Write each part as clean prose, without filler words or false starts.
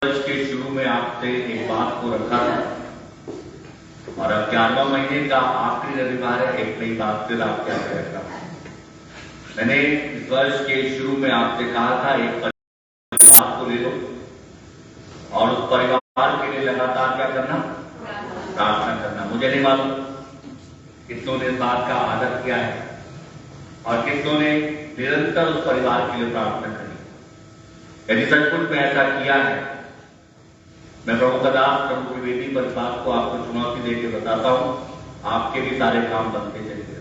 वर्ष के शुरू में आपसे एक बात को रखा था और अब 11वां महीने का आखिरी रविवार है। एक नई बात फिर आपके आगे रखा। मैंने इस वर्ष के शुरू में आपसे कहा था एक परिवार को ले लो और उस परिवार के लिए लगातार क्या करना, प्रार्थना करना। मुझे नहीं मालूम कितनों ने इस बात का आदर किया है और कितनों ने निरंतर उस परिवार के लिए प्रार्थना करी। यदि सचमुच में ऐसा किया है, मैं प्रभु का दास प्रभु की वेदी पर इस बात को आपको चुनौती देकर बताता हूं, आपके भी सारे काम बनते चले गए।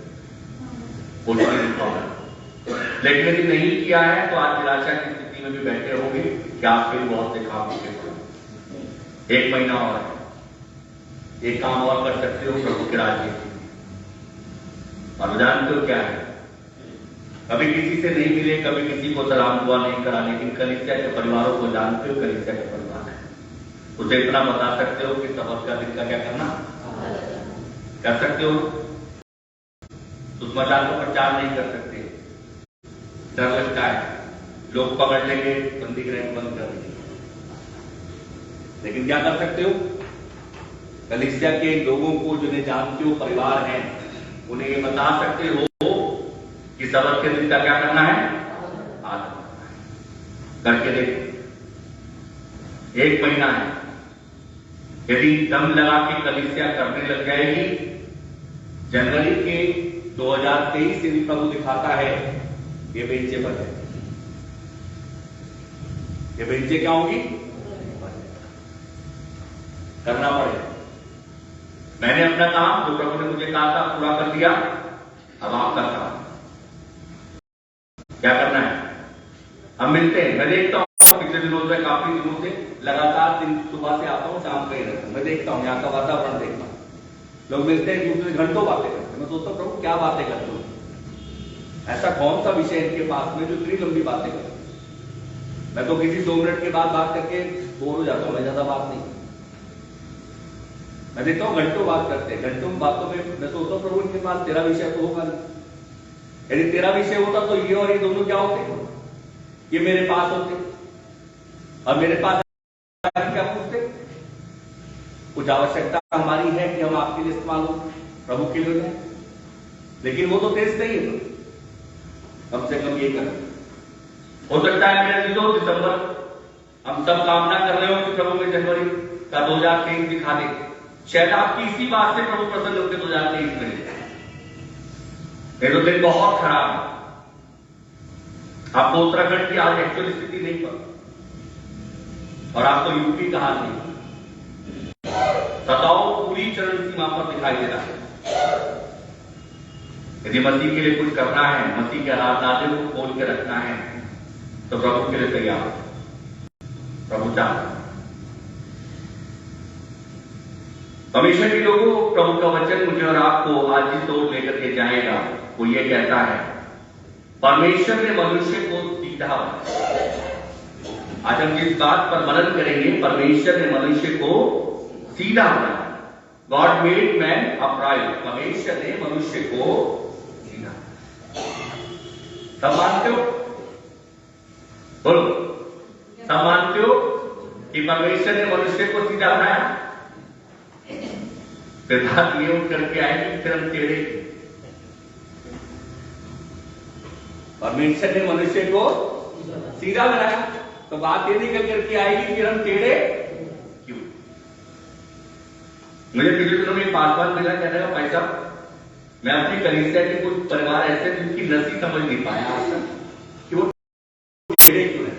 लेकिन यदि नहीं किया है तो आज निराशा की स्थिति में भी बैठे होंगे कि आपके भी बहुत से काम होंगे। 1 महीना और है, एक काम और कर सकते हो प्रभु के राज्य की। और जानते हो क्या है, कभी किसी से नहीं मिले, कभी किसी को सलाम दुआ नहीं करा, लेकिन कलीसिया के परिवारों को जानते हो, कलीसिया के परिवार है। उसे इतना बता सकते हो कि सबक का दिन का क्या करना कर सकते हो। सुषमाचार को प्रचार नहीं कर सकते, डर लगता है, लोग पकड़ लेंगे, बंदी गृह बंद कर देंगे। लेकिन क्या कर सकते हो, कलीसिया के लोगों को जिन्हें जानते हो, परिवार हैं, उन्हें ये बता सकते हो कि सबक के दिन का क्या करना है, आदर करके देखो। 1 महीना है, यदि दम लगा के कलीसिया करने लग जाएगी, जनवरी के 2023 से भी प्रभु दिखाता है ये बेंचें बन जाएंगी। ये बेंचें क्या होंगी, करना पड़ेगा। मैंने अपना काम जो प्रभु ने मुझे कहा था पूरा कर दिया, अब आपका काम क्या करना है। हम मिलते हैं, मैं देखता हूं पिछले दिनों से, काफी दिनों से लगातार दिन सुबह से आता हूं, शाम का ही रहता हूं। मैं देखता हूं यहाँ का वातावरण, देखता हूं लोग मिलते हैं, दूसरे घंटों बातें करते हैं। मैं सोचता हूं प्रभु क्या बातें करते हो, ऐसा कौन सा विषय इनके पास में जो इतनी लंबी बातें करते। मैं तो किसी 2 मिनट के बाद बात करके बोर हो जाता हूं, मैं ज्यादा बात नहीं। मैं देखता हूं घंटों बात करते हैं, घंटों बातों में मैं सोचता हूं प्रभु इनके पास तेरा विषय तो होगा नहीं। यदि तेरा विषय होता तो ये और ये दोनों क्या होते, ये मेरे पास होते और मेरे पास क्या पूछते। कुछ आवश्यकता हमारी है कि हम आपके लिए इस्तेमाल हो, प्रभु के लिए जाए, लेकिन वो तो टेस्ट नहीं है। तो कम से कम ये करें। हो सकता है मेरे दिलों दिसंबर हम सब कामना कर रहे हो कि प्रभु में जनवरी का 2023 दिखा दे। शायद आपकी इसी बात से प्रभु प्रसन्न होकर 2023 में ये तो दिन बहुत खराब है। आपको उत्तराखंड की आज एक्चुअल स्थिति नहीं पता और आपको यूपी का हाल नहीं। सताओ पूरी चरण सीमा पर दिखाई दे रहा है। यदि मसीह के लिए कुछ करना है, मसीह के आराधनालय को खोल के रखना है, तो प्रभु के लिए तैयार, प्रभु चाहता। परमेश्वर के लोगों, प्रभु का वचन मुझे और आपको आज इस ओर लेकर के जाएगा। वो ये कहता है, परमेश्वर ने मनुष्य को सीधा बनाया। आज हम जिस बात पर मनन करेंगे, परमेश्वर ने मनुष्य को सीधा बनाया। God made man upright. परमेश्वर ने मनुष्य को सीधा। सब मानते हो, बोलो, सब मानते हो कि परमेश्वर ने मनुष्य को सीधा बनाया। सिद्धांत ये उठ करके आएगी, फिर हम टेढ़े। परमेश्वर ने मनुष्य को सीधा बनाया, तो बात ये निकल करके आएगी कि हम टेढ़े क्यों। मुझे पिछले दिनों में पासवान मिला, कहने का भाई साहब, मैं अपनी कलीसिया के कुछ परिवार ऐसे जिनकी नसी समझ नहीं पाया आज तक कि वो टेढ़े क्यों है।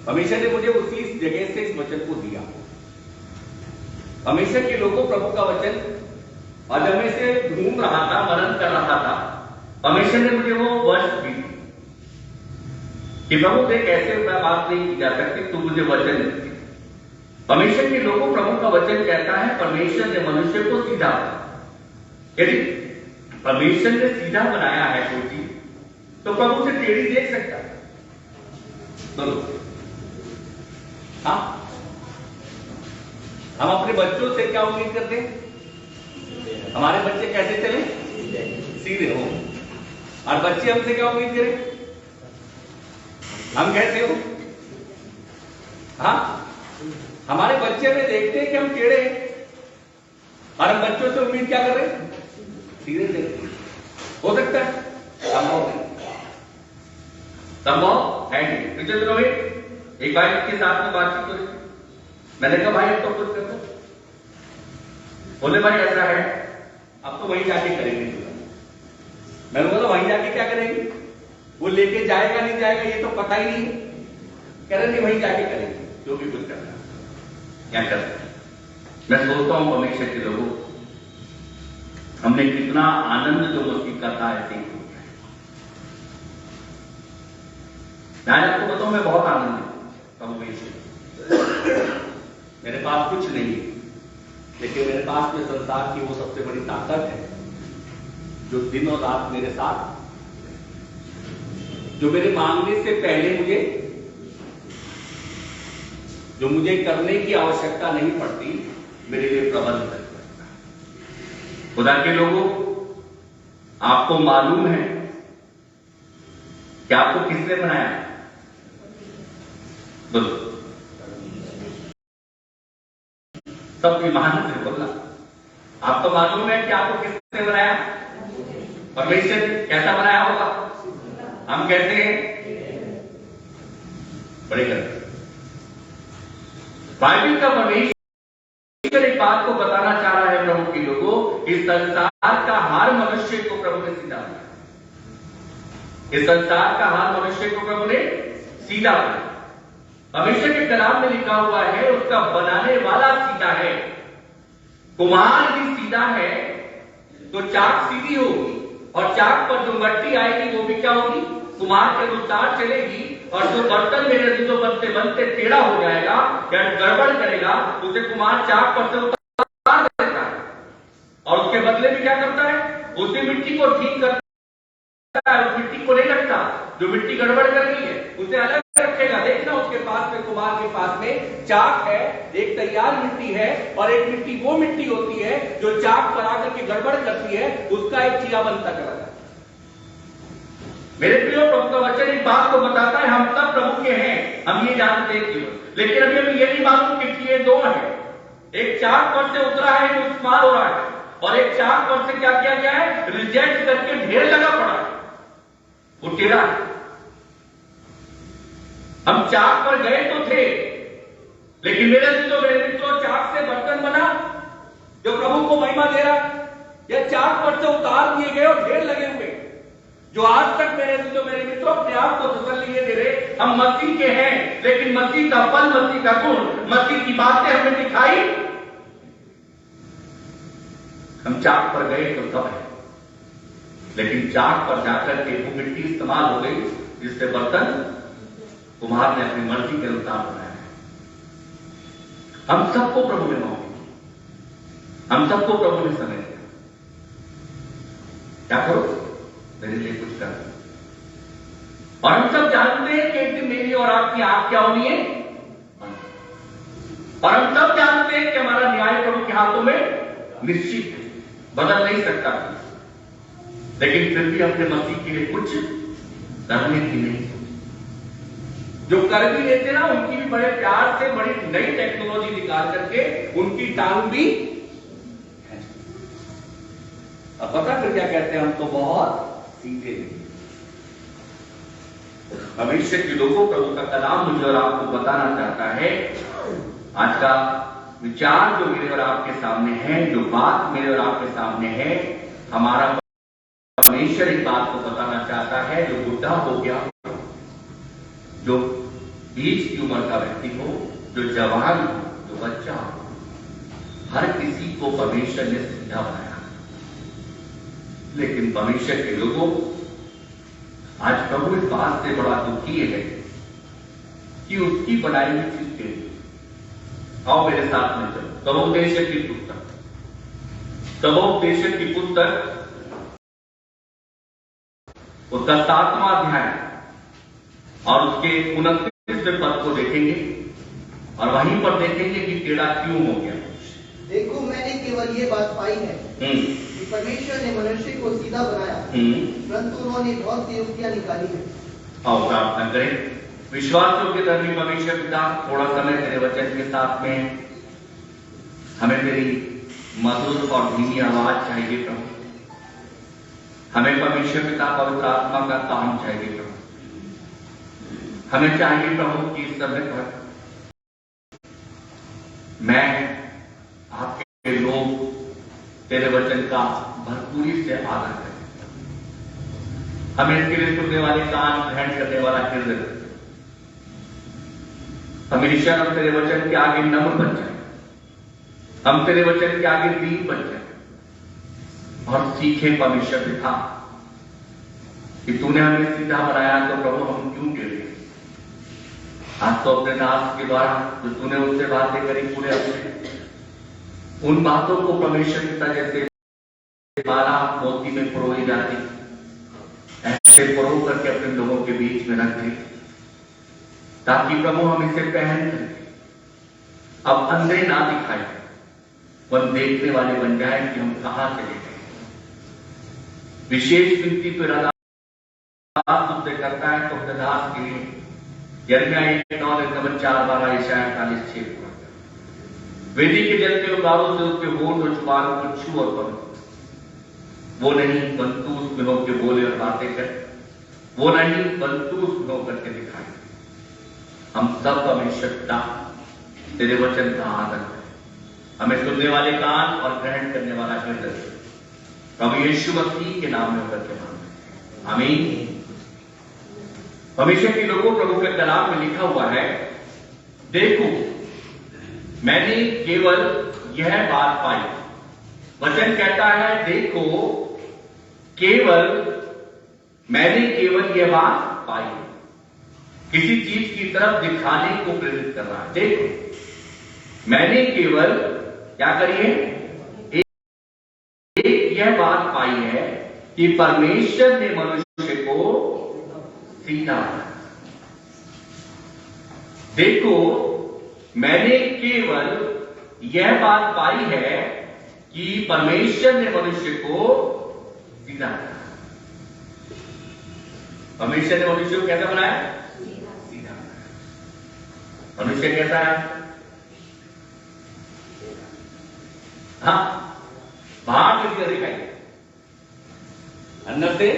परमेश्वर ने मुझे उसी जगह से इस वचन को दिया। परमेश्वर के लोगों, प्रभु का वचन और जब मैं इसे घूम रहा था, मनन कर रहा था, परमेश्वर ने मुझे वो वर्ष दी कि प्रभु से कैसे बात नहीं की जा सकती, तू मुझे वचन दे। परमेश्वर के लोगों, प्रभु का वचन कहता है परमेश्वर ने मनुष्य को सीधा बनाया। यदि परमेश्वर ने सीधा बनाया है कोई चीज, तो प्रभु से टेढ़ी देख सकता है। बोलो हाँ। हम अपने बच्चों से क्या उम्मीद करते हैं, हमारे बच्चे कैसे चले, सीधे हो। और बच्चे हमसे क्या उम्मीद करें, हम कैसे हो, हाँ, हमारे बच्चे में देखते हैं कि हम टेढ़े हैं और हम बच्चों से उम्मीद क्या कर रहे हैं, सीधे देखते। हो सकता है? संभव है नहीं। विजय रोहित एक भाई के साथ में बातचीत हो रही, मैंने कहा भाई तो कुछ कर दो, बोले भाई ऐसा है अब तो वहीं जाके करेंगे। मैंने बोला वहीं जाके क्या करेंगे, वो लेके जाएगा नहीं जाएगा ये तो पता ही नहीं है। कह रहे नहीं वहीं जाके करेंगे जो भी कुछ करना क्या कर सकते। मैं सोचता हूं भविष्य के लोगों, हमने कितना आनंद जो मस्ती का था ऐसे ही हो गया। मैं आपको बताऊं मैं बहुत आनंद मेरे पास कुछ नहीं है, लेकिन मेरे पास में संसार की वो सबसे बड़ी ताकत है जो दिन और रात मेरे साथ, जो मेरे मांगने से पहले जो मुझे करने की आवश्यकता नहीं पड़ती मेरे लिए प्रबंध करता है। खुदा के लोगों, आपको मालूम है कि आपको किसने बनाया? बोलो, सब ईमान से बोलना। आपको मालूम है कि आपको किसने बनाया? परमेश्वर। कैसा बनाया होगा? हम कहते हैं बड़े करते। बाइबल का परमेश्वर एक बात को बताना चाह रहा है प्रभु के लोगों, इस संसार का हर मनुष्य को प्रभु ने सीधा बनाया। इस संसार का हर मनुष्य को प्रभु ने सीधा बनाया। परमेश्वर के कलाम में लिखा हुआ है उसका बनाने वाला सीधा है। कुम्हार भी सीधा है तो चाक सीधी होगी, और चाक पर जो मट्टी आएगी वो भी क्या होगी? कुम्हार के अनुसार चलेगी। और जो बर्तन मेरे दिलों बनते बनते टेढ़ा हो जाएगा या गड़बड़ करेगा उसे कुम्हार चाक पर से उतार देता है, और उसके बदले में क्या करता है? उसी मिट्टी को ठीक करता है। उस मिट्टी को नहीं रखता, जो मिट्टी गड़बड़ कर गई है उसे अलग रखेगा। देखना उसके पास में, कुम्हार के पास में चाक है, एक तैयार मिट्टी है और एक मिट्टी वो मिट्टी होती है जो चाक पर आकर के गड़बड़ करती है, उसका एक चिया बनता चला जाता है। मेरे प्रियो, प्रभु का वचन एक बात को बताता है, हम सब प्रभु के हैं, हम ये जानते हैं केवल, लेकिन अभी हमें ये नहीं मालूम कि ये दो है। एक चाक पर से उतरा है जो इस्तेमाल हो रहा है, और एक चाक पर से क्या किया गया है? रिजेक्ट करके ढेर लगा पड़ा है, वो टेढ़ा है। हम चाक पर गए तो थे, लेकिन मेरे मित्रों चाक से बर्तन बना जो प्रभु को महिमा दे रहा, या चाक पर से उतार दिए गए और ढेर लगे हुए जो आज तक मेरे मित्रों अपने आप को तसल्ली दे रहे हम मसीह के हैं, लेकिन मसीह का फल, मसीह का गुण, मसीह की बातें हमें दिखाई। हम चाक पर गए तो सब है, लेकिन चाक पर जाकर के वो मिट्टी इस्तेमाल हो गई जिससे बर्तन कुम्हार ने अपनी मर्जी के अनुसार बनाया है। हम सबको प्रभु ने मौका दिया, हम सबको प्रभु ने समय दिया। क्या करो? मेरे लिए कुछ कर। और हम सब जानते हैं कि एक दिन मेरी और आपकी आंख क्या होनी है, और हम सब जानते हैं कि हमारा न्याय प्रभु के हाथों में निश्चित है, बदल नहीं सकता। लेकिन फिर भी अपने मसीह के लिए कुछ करने की नहीं, जो कर भी लेते ना उनकी भी बड़े प्यार से बड़ी नई टेक्नोलॉजी निकाल करके उनकी टांग भी। अब पता फिर क्या कहते हैं? हम तो बहुत सीधे नहीं। भविष्य के लोगों, प्रभु का कलाम मुझे और आपको बताना चाहता है। आज का विचार जो मेरे और आपके सामने है, जो बात मेरे और आपके सामने है, हमारा परमेश्वर एक बात को बताना चाहता है। जो बुढ़ा हो गया, जो 20 की उम्र का व्यक्ति हो, जो जवान हो, जो बच्चा हो, हर किसी को परमेश्वर ने सीधा बनाया। लेकिन परमेश्वर के लोगों, आज प्रभु इस बात से बड़ा दुखी है कि उसकी बनाई हुई चीज के लिए। आओ मेरे साथ में चलो, सबोपदेश की पुस्तक, सबोपदेश की पुस्तक उसका 7वां अध्याय और उसके 29वें पद को देखेंगे, और वहीं पर देखेंगे कि टेढ़ा क्यों हो गया। देखो, मैंने केवल ये बात पाई है कि परमेश्वर ने मनुष्य को सीधा बनाया, परंतु उन्होंने बहुत सी युक्तियां निकाली है। आओ प्रार्थना करें। विश्वासियों के धर्मी परमेश्वर पिता, थोड़ा समय तेरे वचन के साथ में हमें तेरी मधुर और धीमी आवाज चाहिए प्रभु। हमें परमेश्वर पिता पवित्र आत्मा का काम चाहिए प्रभु। हमें चाहिए प्रभु कि इस समय पर मैं आपके लोग तेरे वचन का भरपूरी से आदर करें। हमें इसके लिए सुनने वाले कान, ग्रहण करने वाला हृदय, हमेशा हम तेरे वचन के आगे नम्र बन जाए, हम तेरे वचन के आगे दीन बन जाए और सीखे परमेश्वर पिता कि तूने हमें सीधा बनाया तो प्रभु हम क्यों गिरे। आज तो अपने दास के द्वारा जो तूने उससे बातें करी पूरे अपने उन बातों को परमेश्वर पिता जैसे माला मोती में परोई जाती ऐसे परो करके अपने लोगों के बीच में रख दे, ताकि प्रभु हम इसे पहन करके अब अंधे ना दिखाए, वन देखने वाले बन जाए कि हम कहां चले गए। विशेष विनती तो राधा तुझसे करता है तो दास के लिए यर्मिया 1:9-4-12 यशायाह 40:6 वेदी के जल के उगारों से उसके होंठ और जुबान को छू और पढ़ो। वो नहीं बंतूस बिनो के बोले और बातें कर, वो नहीं बंतूस बिनो करके दिखाए। हम सब परमेश्वर तेरे वचन का आदर करें। हमें सुनने वाले कान और ग्रहण करने वाला हृदय प्रभु यीशु मसीह के नाम में होकर के मांगते हैं, आमीन। परमेश्वर के लोगों, प्रभु के कलाम में लिखा हुआ है, देखो मैंने केवल यह बात पाई। वचन कहता है देखो केवल मैंने केवल यह बात पाई। किसी चीज की तरफ दिखाने को प्रेरित कर रहा है। देखो मैंने केवल क्या करिए, एक यह बात पाई है कि परमेश्वर ने मनुष्य को सीधा बनाया। देखो मैंने केवल यह बात पाई है कि परमेश्वर ने मनुष्य को सीधा बनाया। परमेश्वर ने मनुष्य को कैसा बनाया? सीधा बनाया। मनुष्य कैसा है? हाँ, बाहर से सीधा दिखाई, अंदर से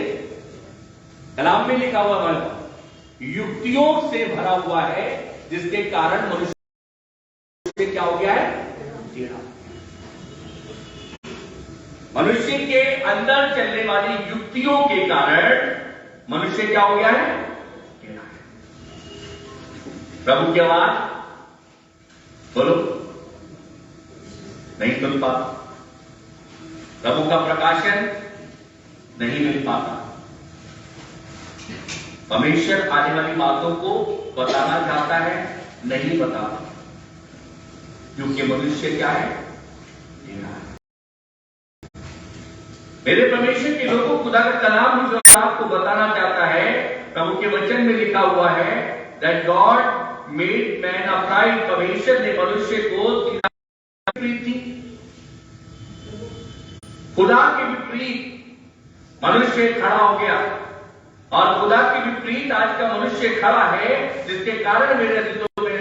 कलाम में लिखा हुआ है युक्तियों से भरा हुआ है, जिसके कारण मनुष्य क्या हो गया है? टेढ़ा। मनुष्य के अंदर चलने वाली युक्तियों के कारण मनुष्य क्या हो गया है? टेढ़ा। प्रभु की आवाज बोलो, नहीं सुन पाता। प्रभु का प्रकाशन नहीं मिल पाता। परमेश्वर आने वाली बातों को बताना चाहता है, नहीं बताता, क्योंकि मनुष्य क्या है? टेढ़ा है। मेरे परमेश्वर के लोगों, खुदा का कलाम जो आपको बताना चाहता है, प्रभु के वचन में लिखा हुआ है that God made man upright। परमेश्वर ने मनुष्य को सीधा थी। खुदा के विपरीत मनुष्य खड़ा हो गया और खुदा के विपरीत आज का मनुष्य खड़ा है, जिसके कारण मेरे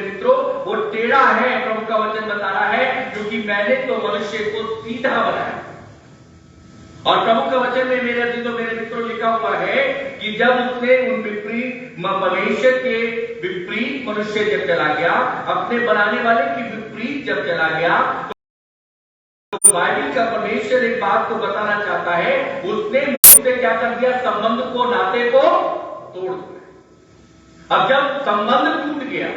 मित्रों वो टेढ़ा है। प्रभु का वचन बता रहा है क्योंकि मैंने तो मनुष्य को सीधा बनाया। और प्रभु का वचन में मेरे मित्रों लिखा हुआ है कि जब उसने उन विपरीत परमेश्वर के विपरीत मनुष्य जब चला गया, अपने बनाने वाले की विपरीत जब चला गया, तो बाइबल का परमेश्वर एक बात को बताना चाहता है, उसने मुझसे क्या कर दिया? संबंध को, नाते को तोड़ दिया। अब जब संबंध टूट गया,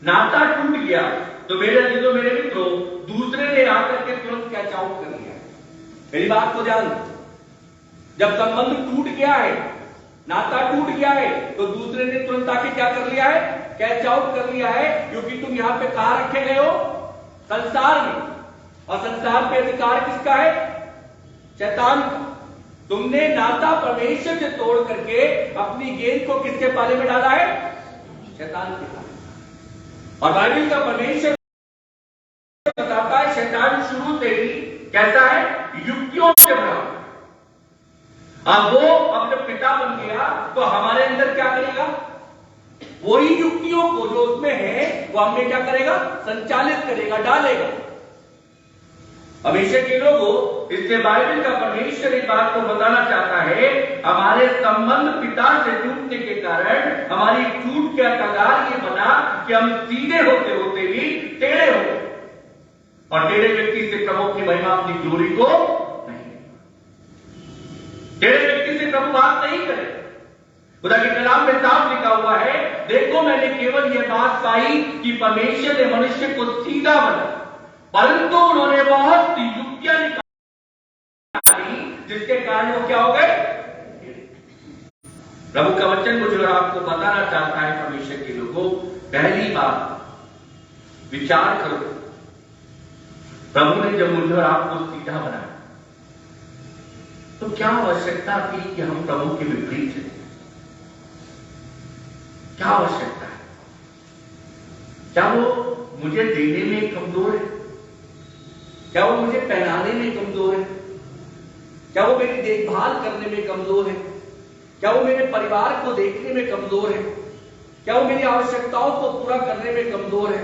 नाता टूट गया, तो मेरे मित्रों दूसरे ने आकर के तुरंत कैच आउट कर लिया। मेरी बात को ध्यान, जब संबंध टूट गया है, नाता टूट गया है, तो दूसरे ने तुरंत आके क्या कर लिया है? कैच आउट कर लिया है। क्योंकि तुम यहां पे कहां रखे गए हो? संसार में। और संसार पे अधिकार किसका है? शैतान का। तुमने नाता परमेश्वर से तोड़ करके अपनी गेंद को किसके पाले में डाला है? शैतान के पाले। और बाइबल का परमेश्वर बताता है शैतान शुरू से ही कैसा है? युक्तियों से भरा। अब वो अपने पिता बन गया तो हमारे अंदर क्या करेगा? वही युक्तियों को जो उसमें है वो हमें क्या करेगा, संचालित करेगा, डालेगा। हमेशा के लोगों, इससे बाइबल का परमेश्वर इस बात को बताना चाहता है, हमारे संबंध पिता से टूटने के कारण हमारी टूट का कगार ये बना कि हम सीधे होते होते भी टेढ़े हो गए, और टेढ़े व्यक्ति से प्रभु की महिमा अपनी ग्लोरी को नहीं, टेढ़े व्यक्ति से प्रभु बात नहीं करे। खुदा के कलाम में साफ लिखा हुआ है, देखो मैंने केवल यह बात पाई कि परमेश्वर ने मनुष्य को सीधा बनाया, परंतु उन्होंने बहुत सी युक्तियां निकाली जिसके कारण वो क्या हो गए। प्रभु का वचन मुझे और आपको बताना चाहता है, परमेश्वर के लोगों, पहली बात विचार करो, प्रभु ने जब मुझे और आपको सीधा बनाया तो क्या आवश्यकता थी कि हम प्रभु के विपरीत चले? क्या आवश्यकता है? क्या वो मुझे देने में कमजोर है? क्या वो मुझे पहनाने में कमजोर है? क्या वो मेरी देखभाल करने में कमजोर है? क्या वो मेरे परिवार को देखने में कमजोर है? क्या वो मेरी आवश्यकताओं को पूरा करने में कमजोर है?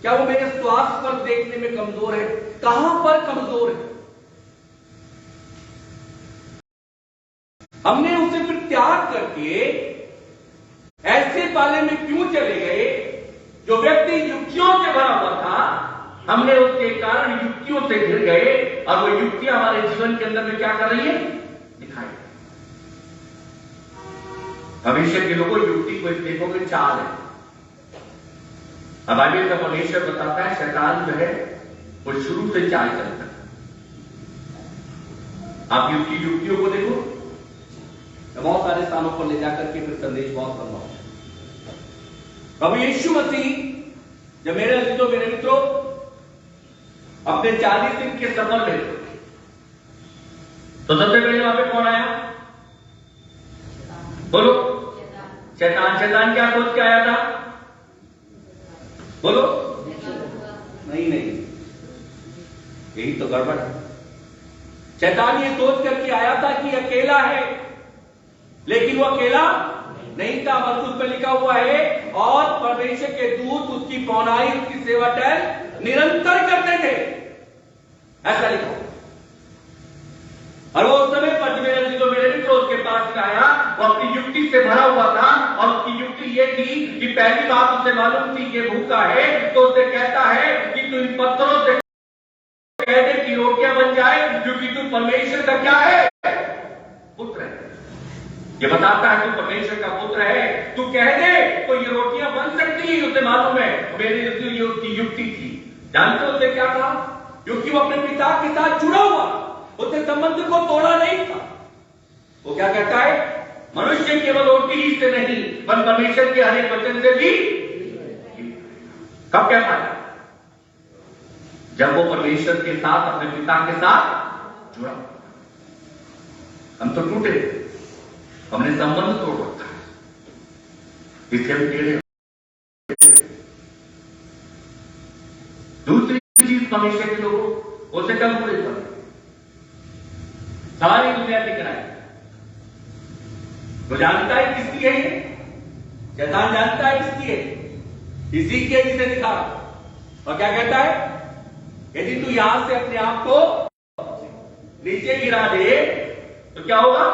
क्या वो मेरे स्वास्थ्य पर देखने में कमजोर है? कहां पर कमजोर है? हमने उसे फिर त्याग करके ऐसे पाले में क्यों चले गए? जो व्यक्ति युक्तियों से भरा हुआ था, हमने उसके कारण युक्तियों से घिर गए, और वो युक्तियां हमारे जीवन के अंदर में क्या कर रही है, दिखाई। भविष्य के लोगों, युक्ति को देखोगे चाल है। अब बाइबल का परमेश्वर बताता है, शैतान जो है वो शुरू से चाल चलता है। आप युक्तियों को देखो, बहुत सारे स्थानों पर ले जाकर के फिर संदेश बहुत लंबा होता है। प्रभु यीशु मसीह जब मेरे मित्रों अपने 40 दिन के सफर में तो सबसे पहले वहां पे कौन आया? बोलो, शैतान। शैतान क्या सोच के आया था? बोलो, नहीं, यही तो गड़बड़ है। शैतान ये सोच करके आया था कि अकेला है, लेकिन वो अकेला नहीं था। मरकुस में लिखा हुआ है, और परमेश्वर के दूत उसकी पौनाई, उसकी सेवा टहल निरंतर करते थे, ऐसा लिखा हुआ। और वो उस समय पर मेरे मित्रों उसके पास में आया, वो अपनी युक्ति से भरा हुआ था, और उसकी युक्ति ये थी कि पहली बात उसे मालूम थी कि भूखा है, तो उसे कहता है कि तू इन पत्थरों से कह दे कि रोटियां बन जाए, क्योंकि तू परमेश्वर का क्या है, पुत्र है। ये बताता है तू परमेश्वर का पुत्र है, तू कह दे तो ये रोटियां बन सकती है। उसे मालूम है, मेरी युक्ति थी। जानते हो उसे क्या था? क्योंकि वो अपने पिता के साथ जुड़ा हुआ, उसने संबंध को तोड़ा नहीं था। वो क्या कहता है? मनुष्य केवल रोटी ही से नहीं, पर परमेश्वर के हर एक वचन से भी। कब कहता है? जब वो परमेश्वर के साथ, अपने पिता के साथ जुड़ा। हम तो टूटे, हमने संबंध तोड़ रखा है, इसलिए हम टेढ़े। दूसरी चीज परमेश्वर के लोगों उसे कम पूरे कर सारी दुनिया दिखराई। तो जानता है किसकी है ये? शैतान जानता है किसकी है, इसी के जिसे दिखा। और क्या कहता है? यदि तू यहां से अपने आप को नीचे गिरा दे तो क्या होगा?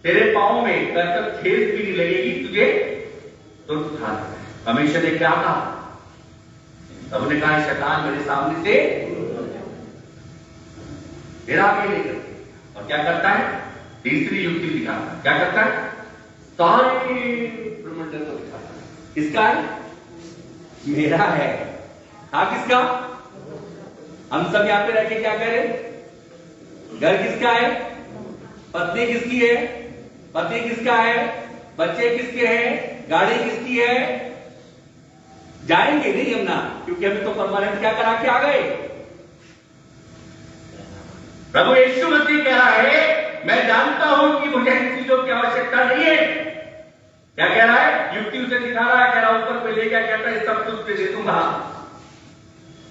तेरे पांव में तक ठेस भी नहीं लगेगी तुझे, तो उठा। हमेशा ने क्या कहा? तब ने कहा, शैतान मेरे सामने से मेरा आगे लेकर। और क्या करता है? तीसरी युक्ति दिखाता है। क्या करता है? सारे ब्रह्मांड को दिखाता है। किसका है? मेरा है। हाँ, किसका? हम सब यहां पे रह के क्या करें? घर किसका है? पत्नी किसकी है? पति किसका है? बच्चे किसके हैं? गाड़ी किसकी है? जाएंगे नहीं हम ना, क्योंकि हमें तो परमानेंट क्या करा के आ गए। प्रभु यीशु मसीह कह रहा है, मैं जानता हूं कि मुझे इन चीजों की आवश्यकता नहीं है। क्या कह रहा है? युक्ति उसे दिखा रहा है, कह रहा ऊपर कोई ले क्या कहता है, सब कुछ पे दे दूंगा।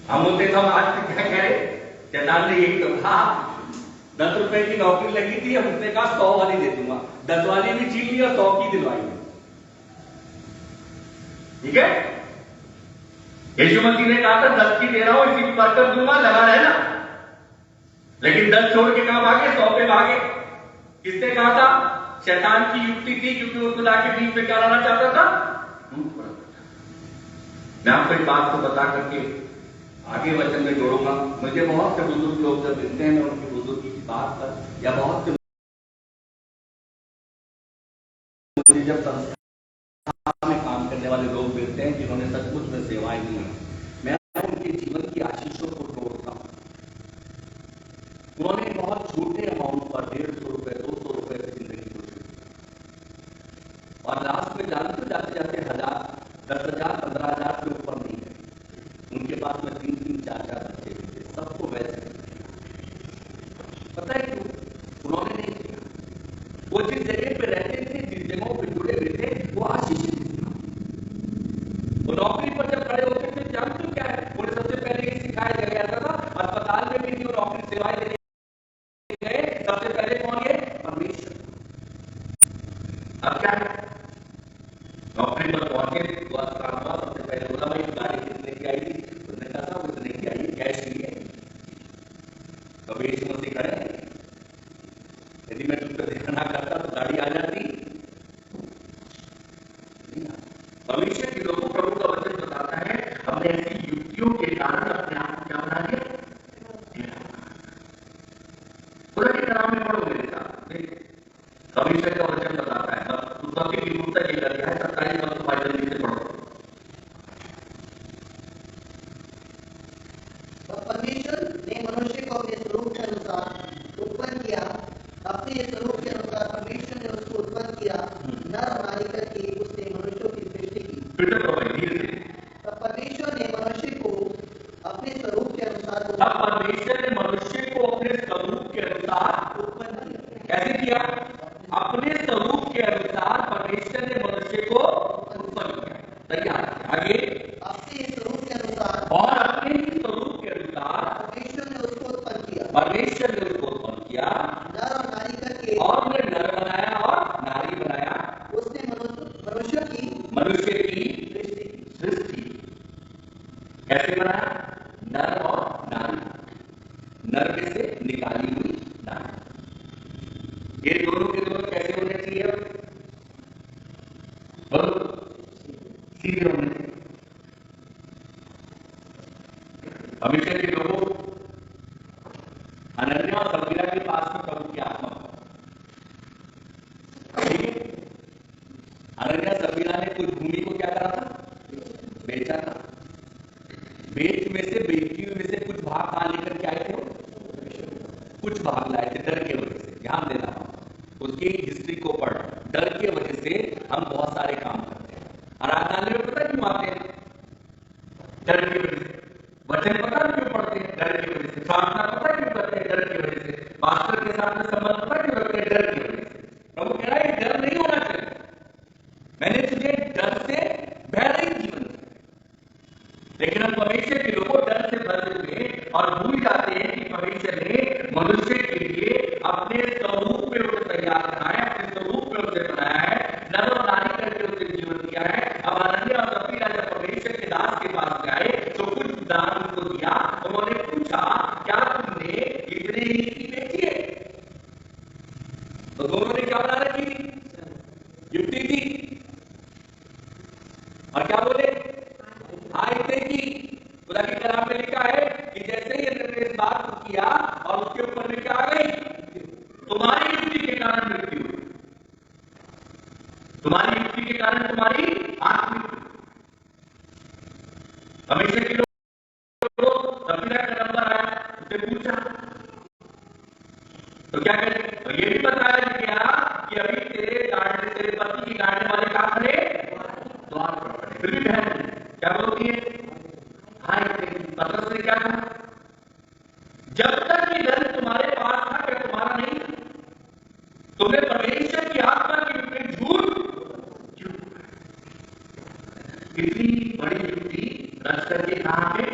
हम होते तो हम आज से क्या कह रहे? शैतान ने यही तो कहा, 10 रुपए की नौकरी लगी थी, हम उसने कहा 100 वाली दे दूंगा। 10 वाली भी छीन ली और 100 की दिलवाई। ठीक है, यीशु मसीह ने कहा था 10 की दे रहा हूं, इसी पर कर दूंगा, लगा रहना। लेकिन 10 छोड़ के कहां भागे? 100 पे भागे। किसने कहा था? शैतान की युक्ति थी, क्योंकि वो खुदा के बीच में क्या लाना चाहता था? मैं आपको एक बात को बता करके आगे वचन में जोड़ूंगा। मुझे बहुत से बुजुर्ग लोग जब मिलते हैं, मैं उनकी बुजुर्गी की बात कर, या बहुत से जब संस्था में काम करने वाले लोग मिलते हैं जिन्होंने सचमुच में सेवाएं दी हैं, मैं उनके जीवन की आशीषों को तोड़ता हूं। उन्होंने बहुत छोटे अमाउंट पर 150 रुपए 200 रुपए से जिंदगी गुजरी, और लास्ट में जानते जाते जाते 1000 10,000 15,000 से ऊपर नहीं है। उनके पास में 3-3 4-4 बच्चे थे, सबको वैसे पता है क्यों? उन्होंने नहीं किया। वो जिस जगह पे रहते थे, जिस जगहों पे जुड़े हुए थे, वो आशीषित थे। वो नौकरी पर जब खड़े होते थे, जानते हो क्या है? उन्हें सबसे पहले ये सिखाया गया था, अस्पताल में भी जो नौकरी सेवाएं देने गए, सबसे पहले कौन है? परमेश्वर। अब क्या है? नौकरी पर पहुंचे, सबसे पहले बोला, भाई गाड़ी कितने की आई थी? उसने कहा था उतने की आई, कैश लिए। कभी यीशु मसीह खड़े, यदि मैं तुम पर ध्यान ना करता तो गाड़ी आ जाती। भविष्य के लोगों, प्रभु का वचन बताता है, हमने ऐसी युक्तियों के कारण अपने आप को क्या बना दिया? पूरा के नाम में पढ़ो मेरे साथ। भविष्य का वचन बताता है, उत्पत्ति की पुस्तक एक अध्याय 27 पद को जल्दी से पढ़ो। परमेश्वर ने मनुष्य को अपने स्वरूप के अनुसार उत्पन्न किया, अपने स्वरूप के अनुसार परमेश्वर ने उसको उत्पन्न किया, नर और नारी करके उसने मनुष्यों की सृष्टि की। परमेश्वर ने मनुष्य को अपने स्वरूप के अनुसार परमेश्वर ने मनुष्य को अपने स्वरूप के अनुसार उत्पन्न किया। कैसे किया? अपने स्वरूप के अनुसार परमेश्वर ने मनुष्य को उत्पन्न किया। तैयार, आगे। अपने स्वरूप के अनुसार, और अपने ही स्वरूप के अनुसार परमेश्वर ने उसको उत्पन्न किया। परमेश्वर ने उसको उत्पन्न किया, नर और नारी करके, और उन्हें नर बनाया और नारी बनाया। उसने मनुष्य की सृष्टि कैसे बनाया? नर और नारी, नर में से निकाली हुई नारी। ये दोनों के दोनों कैसे होने चाहिए? सीधे होने चाहिए। भविष्य के लोगों, अनन्या और सफीरा के पास में प्रभु की आत्मा, ठीक है? अनन्या सफीरा ने कुछ भूमि को क्या करा था? बेचा था। बेच में से, बेची में से कुछ भाग कहां लेकर के आए थे? कुछ भाग लाए थे डर की वजह से। ध्यान देना, उसकी हिस्ट्री को पढ़। डर की वजह से हम बहुत सारे काम करते हैं। आराधनालय में पता क्यों आते हैं? डर की वजह से। वचन पता क्यों पढ़ते हैं? डर की वजह से। प्रार्थना पता क्यों करते हैं? डर की वजह से। पास्टर के साथ में संबंध पता क्यों रखते हैं? डर की वजह से। प्रभु कह रहा है डर नहीं होना चाहिए। मैंने तुझे डर से भयरहित जीवन दिया। लेकिन हम परमेश्वर के लोगों डर से भरे हुए और भूल जाते हैं कि परमेश्वर ने मनुष्य के लिए अपने स्वरूप में उसे तैयार करा है, अपने स्वरूप में उसे बनाया है, नर और नारी करके उसे जीवन दिया है। अब अनन्या और सफीरा जब परमेश्वर के दास के पास गए तो कुछ दान उनको दिया। उन्होंने पूछा, क्या तुमने इतने ही की बेची है? तो दोनों ने क्या बना रखी थी? युक्ति थी। और क्या बोले? हाँ, इतने की। खुदा की कलाम में लिखा है कि जैसे ही इन्होंने इस बात को किया और उसके ऊपर में क्या आ गई? तुम्हारी युक्ति के कारण मृत्यु हुई। तुम्हारी युक्ति के कारण तुम्हारी आत्मिक। हमेशा के लोग सफीरा का नंबर आया, उससे पूछा तो क्या करें? तो ये भी बताया गया कि अभी तेरे पति की गाड़ने वाले क्या खड़े? द्वार पर खड़े। फिर भी बहन क्या बोलती है? हाँ, पतरस ने क्या कहा? जब तक ये धन तुम्हारे पास था, क्या तुम्हारा नहीं था? तुमने परमेश्वर की आत्मा के विपरीत झूठ क्यों? इतनी बड़ी युक्ति रच करके कहां पे?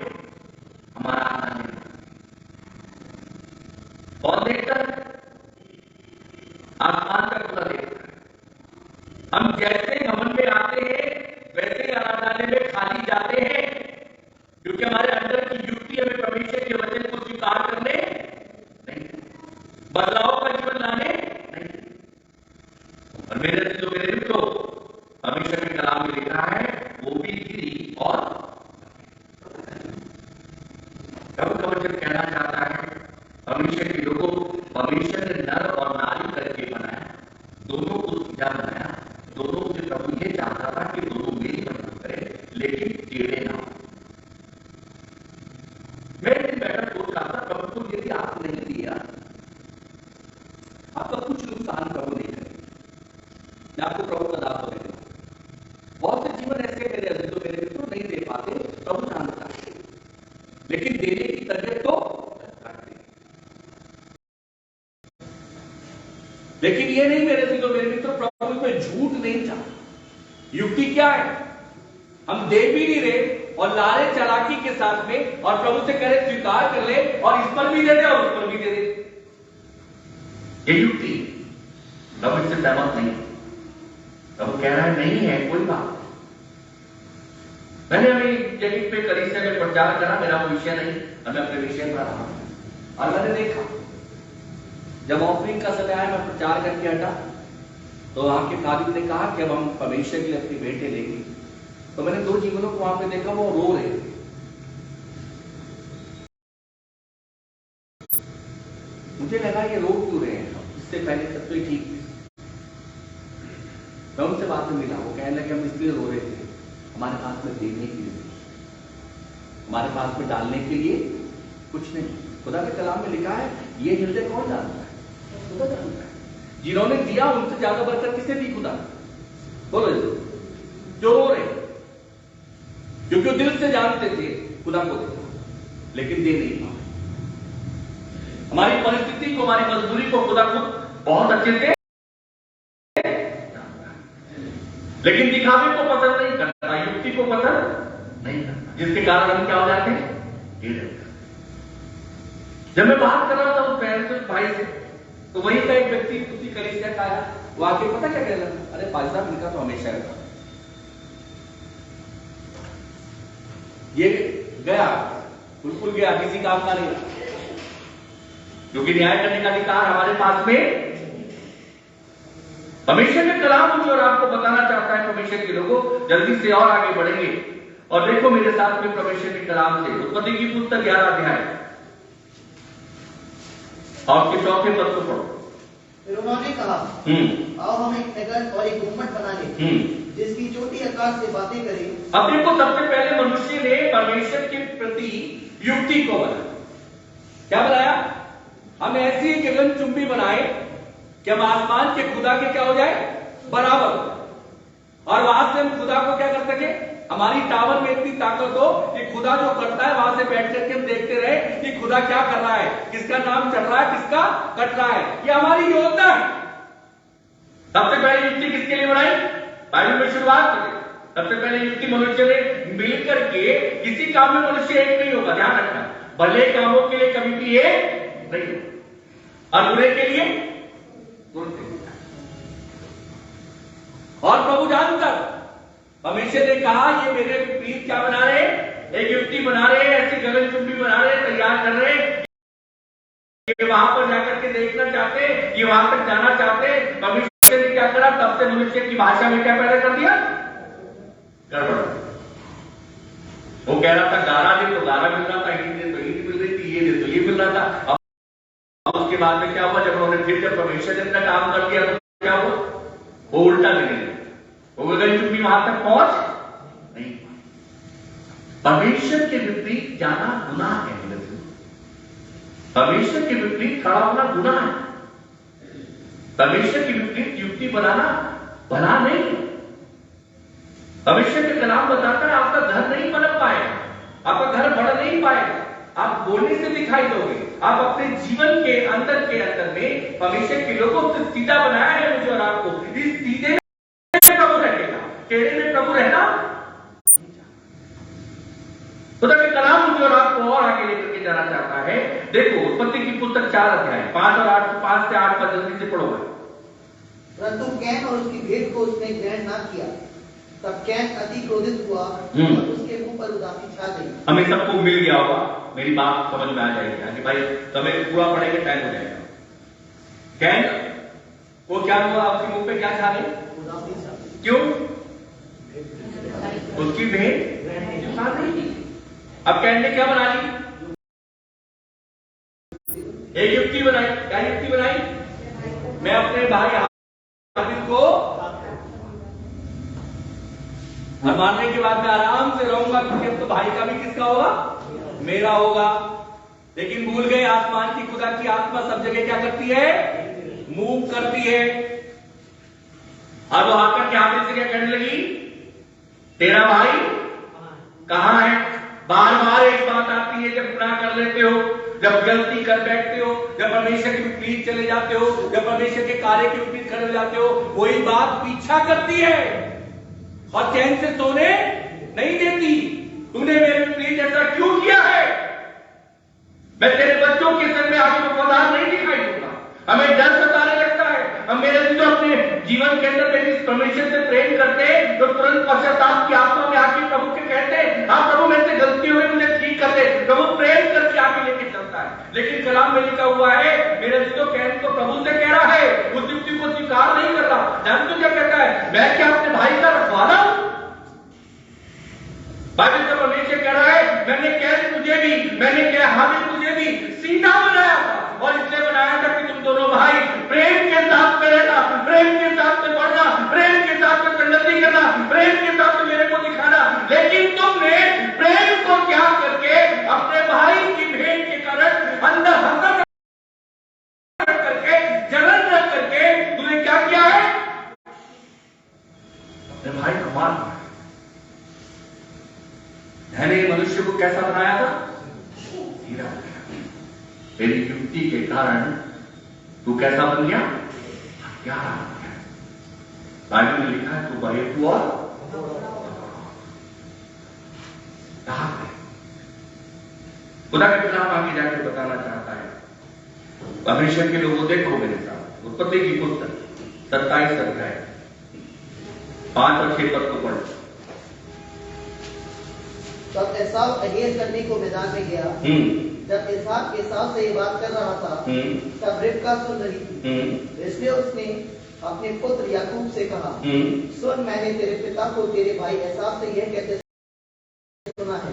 हमारा आत्मा ने। कौन देखता है? आसमान का खुदा देखता है। हम जैसे घमंड में आते हैं, वैसे ही आराधनालय लेकिन टेढ़े ना हो। मैं एक दिन बैठा सोच रहा था, प्रभु को यदि आप नहीं दिया, आपका कुछ नुकसान प्रभु नहीं करेगा। मैं आपको प्रभु का दावा देता हूं, बहुत से जीवन ऐसे मेरे अजीजों मेरे मित्रों नहीं दे पाते, प्रभु जानता है, लेकिन देने की तबीयत तो करते। लेकिन ये नहीं मेरे अजीजों मेरे मित्रों, प्रभु में झूठ नहीं चाहता। युक्ति क्या है? हम दे भी नहीं रहे और लारे चालाकी के साथ में, और प्रभु से कह रहे स्वीकार कर ले, और इस पर भी दे दे और उस पर भी दे दे। ये युक्ति प्रभु इससे सहमत नहीं। प्रभु कह रहा है नहीं है कोई बात। मैंने अभी जगह पे कलीसिया में प्रचार करा, मेरा वो विषय नहीं, मैं अपने विषय पर रहा, और मैंने देखा जब ऑफरिंग का समय आया, मैं प्रचार करके हटा, तो वहां के खादिम ने कहा कि अब हम परमेश्वर के लिए अपनी भेंटें लेंगे। तो मैंने दो जीवनों को वहां पे देखा, वो रो रहे थे। मुझे लगा ये रो क्यों रहे हैं, इससे पहले सब तो ठीक थे। मैं उनसे बाद में मिला, वो कहने लगे हम इसलिए रो रहे थे, हमारे पास में देने के लिए, हमारे पास में डालने के लिए कुछ नहीं। खुदा के कलाम में लिखा है, ये हृदय कौन जानता है? खुदा जानता है। जिन्होंने दिया उनसे ज्यादा बढ़कर किसे दी खुदा? बोलो जो रो रहे, क्योंकि दिल से जानते थे खुदा को देना, लेकिन दे नहीं पाए। हमारी परिस्थिति को, हमारी मजबूरी को खुदा को बहुत अच्छे से, लेकिन दिखावे को पसंद नहीं करता, युक्ति को पसंद नहीं करता, जिसके कारण हम क्या हो जाते हैं। जब मैं बात कर रहा था उस बहन से, उस भाई से, तो वहीं का एक व्यक्ति उसी कलीसिया का आया, वो आके पता क्या कह रहा, अरे पाल साहब इनका तो हमेशा रहता, ये गया बिल्कुल गया, किसी काम का नहीं, क्योंकि न्याय करने का अधिकार हमारे पास में। परमेश्वर के कलाम मुझे और आपको बताना चाहता है, परमेश्वर के लोगों जल्दी से और आगे बढ़ेंगे, और देखो मेरे साथ में परमेश्वर के कलाम से उत्पत्ति की पुस्तक 11 अध्याय और उसके 4 पद को पढ़ो। फिर उन्होंने कहा, आओ हम एक नगर और एक गुम्मट बना लें, जिसकी चोटी आकाश से बातें करे। अब देखो, सबसे पहले मनुष्य ने परमेश्वर के प्रति युक्ति को बनाया। क्या बनाया? हम ऐसी एक गगनचुंबी बनाए कि हम आसमान के खुदा के क्या हो जाए, बराबर, और वहां से हम खुदा को क्या कर सके, हमारी टावर में इतनी ताकत हो कि खुदा जो करता है वहां से बैठ करके हम देखते रहे कि खुदा क्या कर रहा है, किसका नाम चढ़ रहा है, किसका कट रहा है। ये हमारी योजना है। सबसे पहले युक्ति किसके लिए बनाई? बाइबल में शुरुआत करें, सबसे पहले युक्ति मनुष्य ने मिल करके, किसी काम में मनुष्य एक नहीं होगा, ध्यान रखना, भले कामों के लिए कभी भी एक नहीं होगा, और बुरे के लिए बुरे। और प्रभु जानकर परमेश्वर ने कहा, ये मेरे विपरीत क्या बना रहे, एक युक्ति बना रहे, ऐसी गगनचुंबी बना रहे, तैयार कर रहे, ये वहां पर जाकर के देखना चाहते, ये वहां तक जाना चाहते। परमेश्वर ने क्या करा, तब से मनुष्य की भाषा में क्या पैदा कर दिया, गड़बड़। वो कह रहा था गारा दे तो गारा मिल रहा था, ईंट दे तो ईंट मिल रही थी, ये दे तो ये मिल रहा था। अब उसके बाद में क्या हुआ, जब उन्होंने फिर जब परमेश्वर ने अपना काम कर दिया तो क्या हुआ, वो उल्टा मिलने लगा, वो गगनचुंबी वहां तक पहुंच नहीं। परमेश्वर के विपरीत जाना गुनाह है। परमेश्वर के विपरीत खड़ा होना गुनाह है। परमेश्वर के विपरीत युक्ति बनाना भला नहीं है। परमेश्वर के कलाम बताता है, आपका घर नहीं बन पाएगा, आपका घर बढ़ नहीं पाएगा, आप बोलने से दिखाई दोगे, आप अपने जीवन के अंदर में परमेश्वर के लोगों से सीधा बनाया है मुझे और आपको, इस सीधे में प्रभु रहेगा, टेढ़े में प्रभु रहना। खुदा के कलाम मुझे और आपको और आगे लेकर के जाना चाहता है। देखो उत्पत्ति की पुस्तक 4 अध्याय 5 से 8 पर जल्दी से पढ़ो। परंतु कैन और उसकी भेंट को उसने ग्रहण ना किया, तब कैन अति क्रोधित हुआ और उसके मुंह पर उदासी छा गई। हमें सबको मिल गया होगा, मेरी बात समझ में आ जाएगी कि भाई समय पूरा पढ़ेंगे टाइम हो जाएगा। कैन वो क्या हुआ, उसके मुंह पे क्या छा गई, उदासी छा गई। क्यों? उसकी भेंट छा गई। अब कैन ने क्या बना ली, एक युक्ति बनाई। क्या युक्ति बनाई? मैं अपने भाई हाबिल को, और मारने के बाद में आराम आराम से रहूंगा, क्योंकि अब तो भाई का भी किसका होगा? मेरा होगा। लेकिन भूल गए आसमान की खुदा की आत्मा सब जगह क्या करती है? मूव करती है। और वो आकर के हाफिज से क्या कहने लगी? तेरा भाई कहां है? बार बार एक बात आती है, जब गुनाह कर लेते हो, जब गलती कर बैठते हो, जब परमेश्वर के विपरीत चले जाते हो, जब परमेश्वर के कार्य के विपरीत खड़े हो जाते हो, वही बात पीछा करती है और चैन से सोने नहीं देती। तूने मेरे विपरीत ऐसा क्यों किया है? मैं तेरे बच्चों के सर में आगे वफादार नहीं दिखाई दूंगा। हमें डर सताने लगता है। हम मेरे तो अपने जीवन के अंदर यदि परमेश्वर से प्रेम करते तो तुरंत पश्चाताप की आत्मा में आके प्रभु के कहते, हाँ प्रभु मेरे से गलती हुई, मुझे ठीक कर दे। प्रभु प्रेम करके आगे लेके चलता है। लेकिन कलाम में लिखा हुआ है, मेरा तो प्रभु से कह रहा है, उस युक्ति को स्वीकार नहीं कर रहा। जानते हो क्या कहता है? मैं क्या अपने भाई का रखवाला हूं? बाइबल का परमेश्वर कह रहा है, मैंने कैद तुझे भी, मैंने क्या हामिल तुझे भी सीधा बनाया था, और इसलिए बनाया था कि तुम दोनों भाई प्रेम के साथ में रहना, प्रेम के साथ में बढ़ना, प्रेम के साथ में संगति करना, प्रेम के साथ में मेरे को दिखाना। लेकिन तुमने प्रेम को त्याग करके अपने भाई की भेंट के कारण अंदर हसद करके, जलन रख करके तूने क्या किया है? अपने भाई को मार दिया। मैंने मनुष्य को कैसा बनाया था? सीधा बनाया। तेरी युक्ति के कारण तू कैसा बन गया? हत्यारा बन गया। बाइबल में लिखा है, तू बहेतू और खुदा के खिलाफ आगे जाके बताना चाहता है। परमेश्वर के लोगों, देखो मेरे साथ उत्पत्ति की पुस्तक 27 अध्याय 5 और 6 पद को पढ़ो। तब एसाव अहेर करने को मैदान में गया। जब इसहाक एसाव से ये बात कर रहा था, तब रिबका सुन रही थी। इसलिए उसने अपने पुत्र याकूब से कहा, सुन, मैंने तेरे पिता को तेरे भाई एसाव से यह कहते सुना है,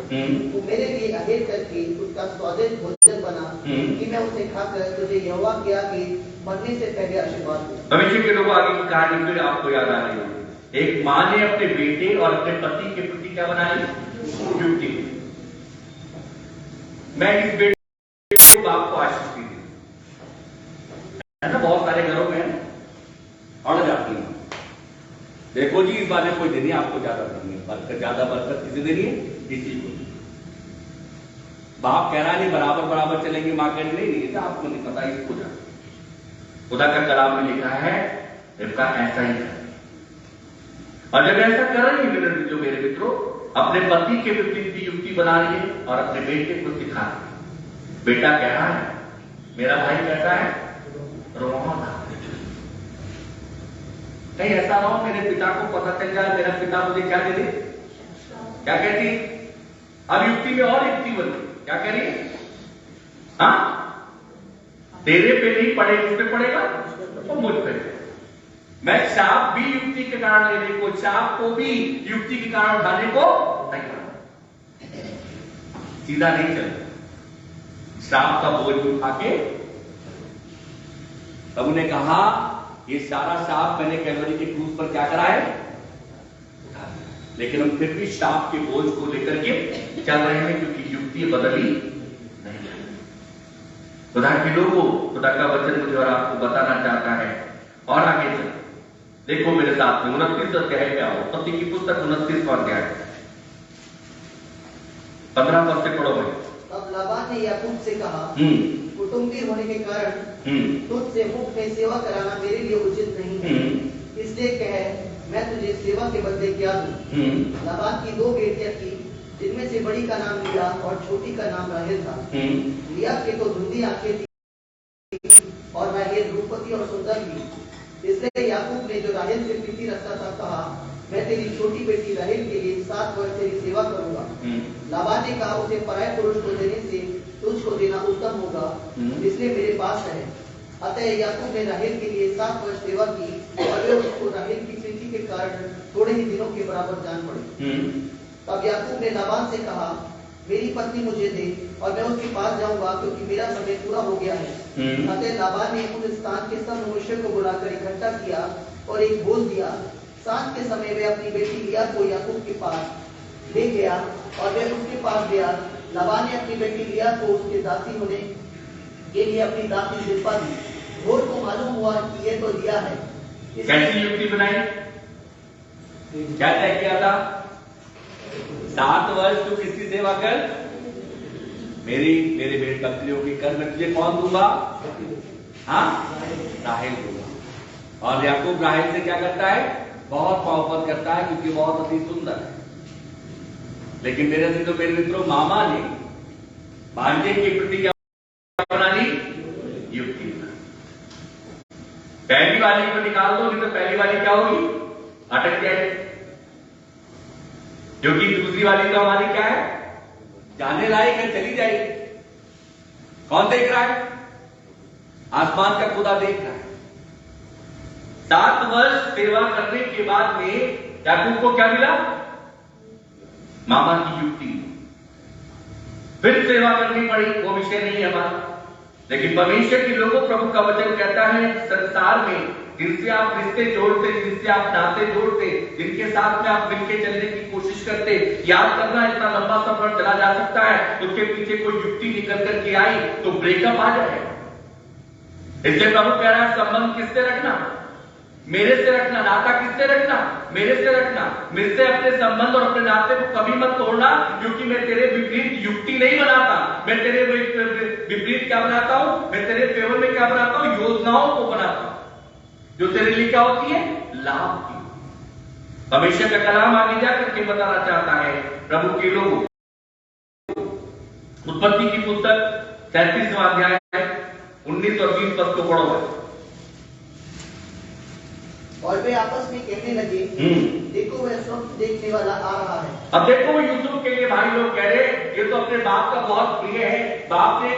तू मेरे लिए अहेर करके उसका स्वादिष्ट भोजन बना, कि मैं उसे खाकर तुझे यहोवा के आगे मरने से पहले आशीर्वाद दूं। भविष्य के लोगों, आगे की कहानी फिर आपको याद आ रही होगी। एक माँ ने अपने बेटे और अपने पति के प्रति क्या बनाई? युक्ति। मैं इस बेटे को बाप को आशीष दी है ना, बहुत सारे घरों में अड़ जाती है। देखो जी, इस बारे कोई देनी आपको ज्यादा देनी है, बरकत ज्यादा बरकत किसे देनी है? किसी को। बाप कह रहा नहीं बराबर बराबर चलेंगे, मां कह रही नहीं, तो आपको नहीं पता, इसको जा। खुदा का कलाम में लिखा है, रिबका ऐसा ही कर। और जब ऐसा कर रही है जो मेरे मित्रों, अपने पति के विपरीत भी युक्ति बना रही है और अपने बेटे को सिखा रही है। बेटा कह रहा है, मेरा भाई कैसा है? रोमाना। कहीं ऐसा ना हो मेरे पिता को पता चल जाए, मेरा पिता मुझे क्या दे दे? क्या कहती? अब युक्ति में और युक्ति बनी। क्या कह रही है? हाँ, तेरे पे नहीं पड़े, किस पे पड़ेगा? तो मुझ पे। मैं शाप भी युक्ति के कारण लेने को, शाप को भी युक्ति के कारण उठाने को तैयार। सीधा नहीं चलता, शाप का बोझ उठा के। तब उन्हें कहा, ये सारा शाप मैंने कैलवरी के क्रूस पर क्या करा है? उठा दिया। लेकिन हम फिर भी शाप के बोझ को लेकर के चल रहे हैं, क्योंकि युक्ति बदली नहीं है। खुदा के लोगों, खुदा का वचन मुझे और आपको बताना चाहता है। और आगे चल, देखो मेरे साथ में 29 अध्याय पे आओ। उत्पत्ति की पुस्तक 29वां अध्याय 15 पद से पढ़ो भाई। तब लाबान ने याकूब से कहा, कुटुंबी होने के कारण तुझसे मुफ्त में सेवा कराना मेरे लिए उचित नहीं है, इसलिए कह, मैं तुझे सेवा के बदले क्या दूं? लाबान की 2 बेटियां थी, जिनमें से बड़ी का नाम लिया और छोटी का नाम राहेल था। लिया के तो धुंधली आंखें थी और राहेल रूपवती और सुंदर थी। इसलिए याकूब ने जो राहेल से प्रीति रखता था कहा, मैं तेरी छोटी बेटी राहेल के लिए 7 वर्ष तेरी सेवा करूंगा। लाबान ने कहा, उसे पराये पुरुष को देने से तुझको देना उत्तम होगा, इसलिए मेरे पास है। अतः याकूब ने राहेल के लिए 7 वर्ष सेवा की, और वे उसको राहेल की प्रीति के कारण थोड़े ही दिनों के बराबर जान पड़े। तब याकूब ने लाबान से कहा, मेरी पत्नी मुझे दे और मैं उसके पास जाऊंगा, क्योंकि मेरा समय पूरा हो गया है। अतः लाबान ने उस स्थान के सब मनुष्य को बुलाकर इकट्ठा किया और एक भोज दिया। सांझ के समय वे अपनी बेटी लिया को याकूब के पास ले गया और वह उसके पास गया। लाबान ने अपनी बेटी लिया को उसके दासी होने के लिए अपनी दासी जिल्पा दी। भोर को मालूम हुआ कि ये तो लिया है। कैसी युक्ति बनाई? क्या तय किया था? 7 वर्ष तू किसकी सेवा कर, मेरे भेड़ बकरियों की कर, मैं तुझे कौन दूंगा? हाँ, राहेल दूंगा। और याकूब राहेल से क्या करता है? बहुत मोहब्बत करता है क्योंकि बहुत अति सुंदर है। लेकिन मेरे मित्रों, मामा ने भांजे के प्रति क्या बना ली? युक्ति। पहली वाली को निकाल दो, नहीं तो पहली वाली क्या होगी? अटक जाएगी। क्योंकि दूसरी वाली तो हमारी क्या है? जाने लायक है, चली जाएगी। कौन देख रहा है? आसमान का खुदा देख रहा है। 7 वर्ष सेवा करने के बाद में याकूब को क्या मिला? मामा की युक्ति। फिर सेवा करनी पड़ी, वो विषय नहीं है हमारा। लेकिन परमेश्वर के लोगों, प्रभु का वचन कहता है संसार में जिनसे आप रिश्ते जोड़ते, जिनसे आप नाते जोड़ते, जिनके साथ में आप मिलकर चलने की कोशिश करते, याद करना इतना लंबा सफर चला जा सकता है, उसके पीछे कोई युक्ति निकल करके आई तो ब्रेकअप आ जाएगा। इसलिए प्रभु कह रहा है संबंध किससे रखना? मेरे से रखना। नाता किससे रखना? मेरे से रखना। मेरे से अपने संबंध और अपने नाते को कभी मत तोड़ना, क्योंकि मैं तेरे विपरीत युक्ति नहीं बनाता। मैं तेरे विपरीत क्या बनाता हूं? मैं तेरे फेवर में क्या बनाता हूं? योजनाओं को बनाता हूं जो तेरे लिए क्या होती है? लाभ की। परमेश्वर का कलाम आगे जाकर के बताना चाहता है प्रभु के लोगों। उत्पत्ति की पुस्तक 37वां अध्याय 19 और 20 पद को पढ़ो। और वे आपस में कहने लगे, देखो वह स्वप्न देखने वाला आ रहा है। अब देखो यूसुफ के लिए भाई लोग कह रहे ये तो अपने बाप का बहुत प्रिय है, बाप ने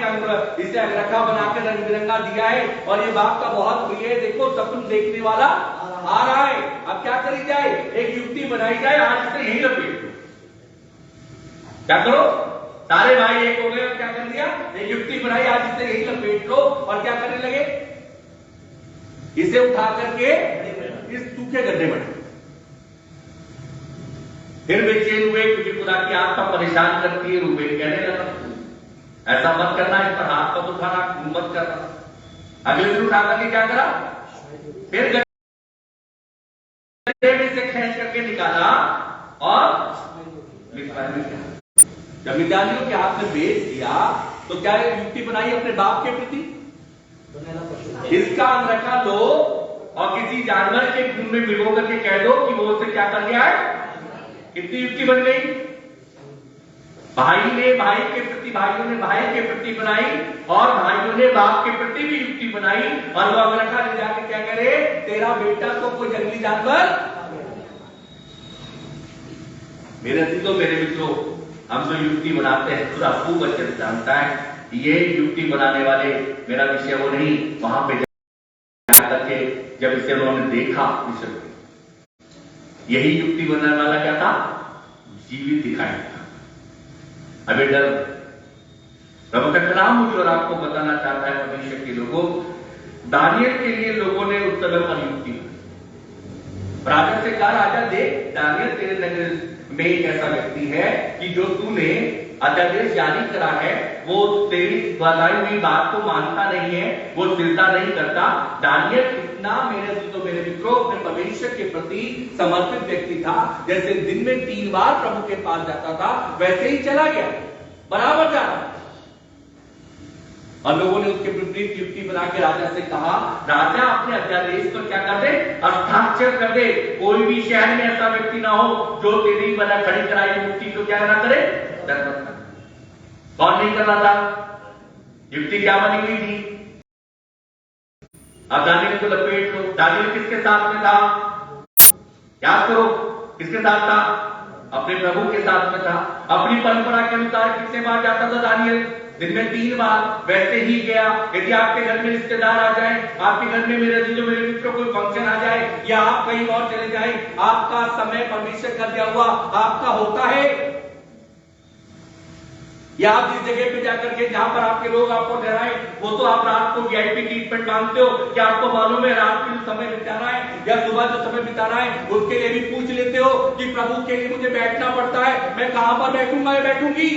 इसे अंगरखा बनाकर रंग बिरंगा दिया है और ये बाप का बहुत प्रिय है, देखो स्वप्न देखने वाला आ रहा है। अब क्या करी जाए? एक युक्ति बनाई जाए, आज से यही लपेट लो। क्या करो? सारे भाई एक हो गए और क्या कर दिया? एक युक्ति बनाई, आज से यही लपेट लो। और क्या करने लगे? इसे उठा करके इस सूखे गड्ढे में। फिर बेचैन हुए क्योंकि खुदा की आत्मा परेशान करती है। रूबेन कहने लगा ऐसा मत करना, इस पर हाथ मत उठाना, मत करना। अगले दिन उठा करके क्या करा? फिर गड्ढे में से खींच करके निकाला और मिद्यान में किया। जब मिद्यानियों के हाथ में बेच दिया तो क्या युक्ति बनाई अपने बाप के प्रति? इसका अंगरखा लो और किसी जानवर के खून में भिगो करके कह दो कि वो उसे क्या कर गया है। कितनी युक्ति बन गई? भाई ने भाई के प्रति, भाइयों ने भाई के प्रति बनाई और भाइयों ने बाप के प्रति भी युक्ति बनाई। और वो अंगरखा ले जाके क्या करे? तेरा बेटा तो कोई जंगली जानवर। मेरे अजीजों, मेरे मित्रों, हम जो युक्ति बनाते हैं पूरा खूब अच्छे से जानता है ये युक्ति बनाने वाले, मेरा विषय वो नहीं। वहां पे करके जब इसे उन्होंने देखा, यही युक्ति बनाने वाला क्या था? जीवित दिखाई था। अबे डर। प्रभु का कलाम मुझे और आपको बताना चाहता है परमेश्वर के लोगों, दानियल के लिए लोगों ने उस समय पर युक्ति राजा से कहा, राजा देख दानियल तेरे नगर में एक ऐसा व्यक्ति है कि जो तूने अध्यादेश जारी करा है वो तेरी बताई हुई बात को मानता नहीं है, वो चिंता नहीं करता। दानियल इतना मेरे मित्रों अपने परमेश्वर के प्रति समर्पित व्यक्ति था, जैसे दिन में 3 बार प्रभु के पास जाता था वैसे ही चला गया, बराबर जा रहा। और लोगों ने उसके विपरीत युक्ति बना के राजा से कहा, राजा अपने अध्यादेश पर क्या कर दे? हस्ताक्षर कर दे। कोई भी शहर में ऐसा व्यक्ति ना हो जो तेरी बना खड़ी कराई युक्ति को क्या ना करे? कौन नहीं कर रहा था? युक्ति क्या बनी हुई थी? अब दानियल को लपेट लो। दानियल किसके साथ में था? याद करो, किसके साथ था? अपने प्रभु के साथ में था। अपनी परंपरा के अनुसार कितने बार जाता था दानियल? दिन में 3 बार। वैसे ही गया। यदि आपके घर में रिश्तेदार आ जाए, आपके घर में मेरे मित्रों कोई फंक्शन आ जाए या आप कहीं और चले जाए, आपका समय परमेश्वर का दिया हुआ आपका होता है। या आप जिस जगह पे जाकर के जहां पर आपके लोग आपको ठहराए, वो तो आप रात को वीआईपी ट्रीटमेंट मांगते हो कि आपको मालूम है रात में जो समय बिताना है या सुबह जो समय बिताना है उसके लिए भी पूछ लेते हो कि प्रभु के लिए मुझे बैठना पड़ता है, मैं कहां पर बैठूंगा या बैठूंगी।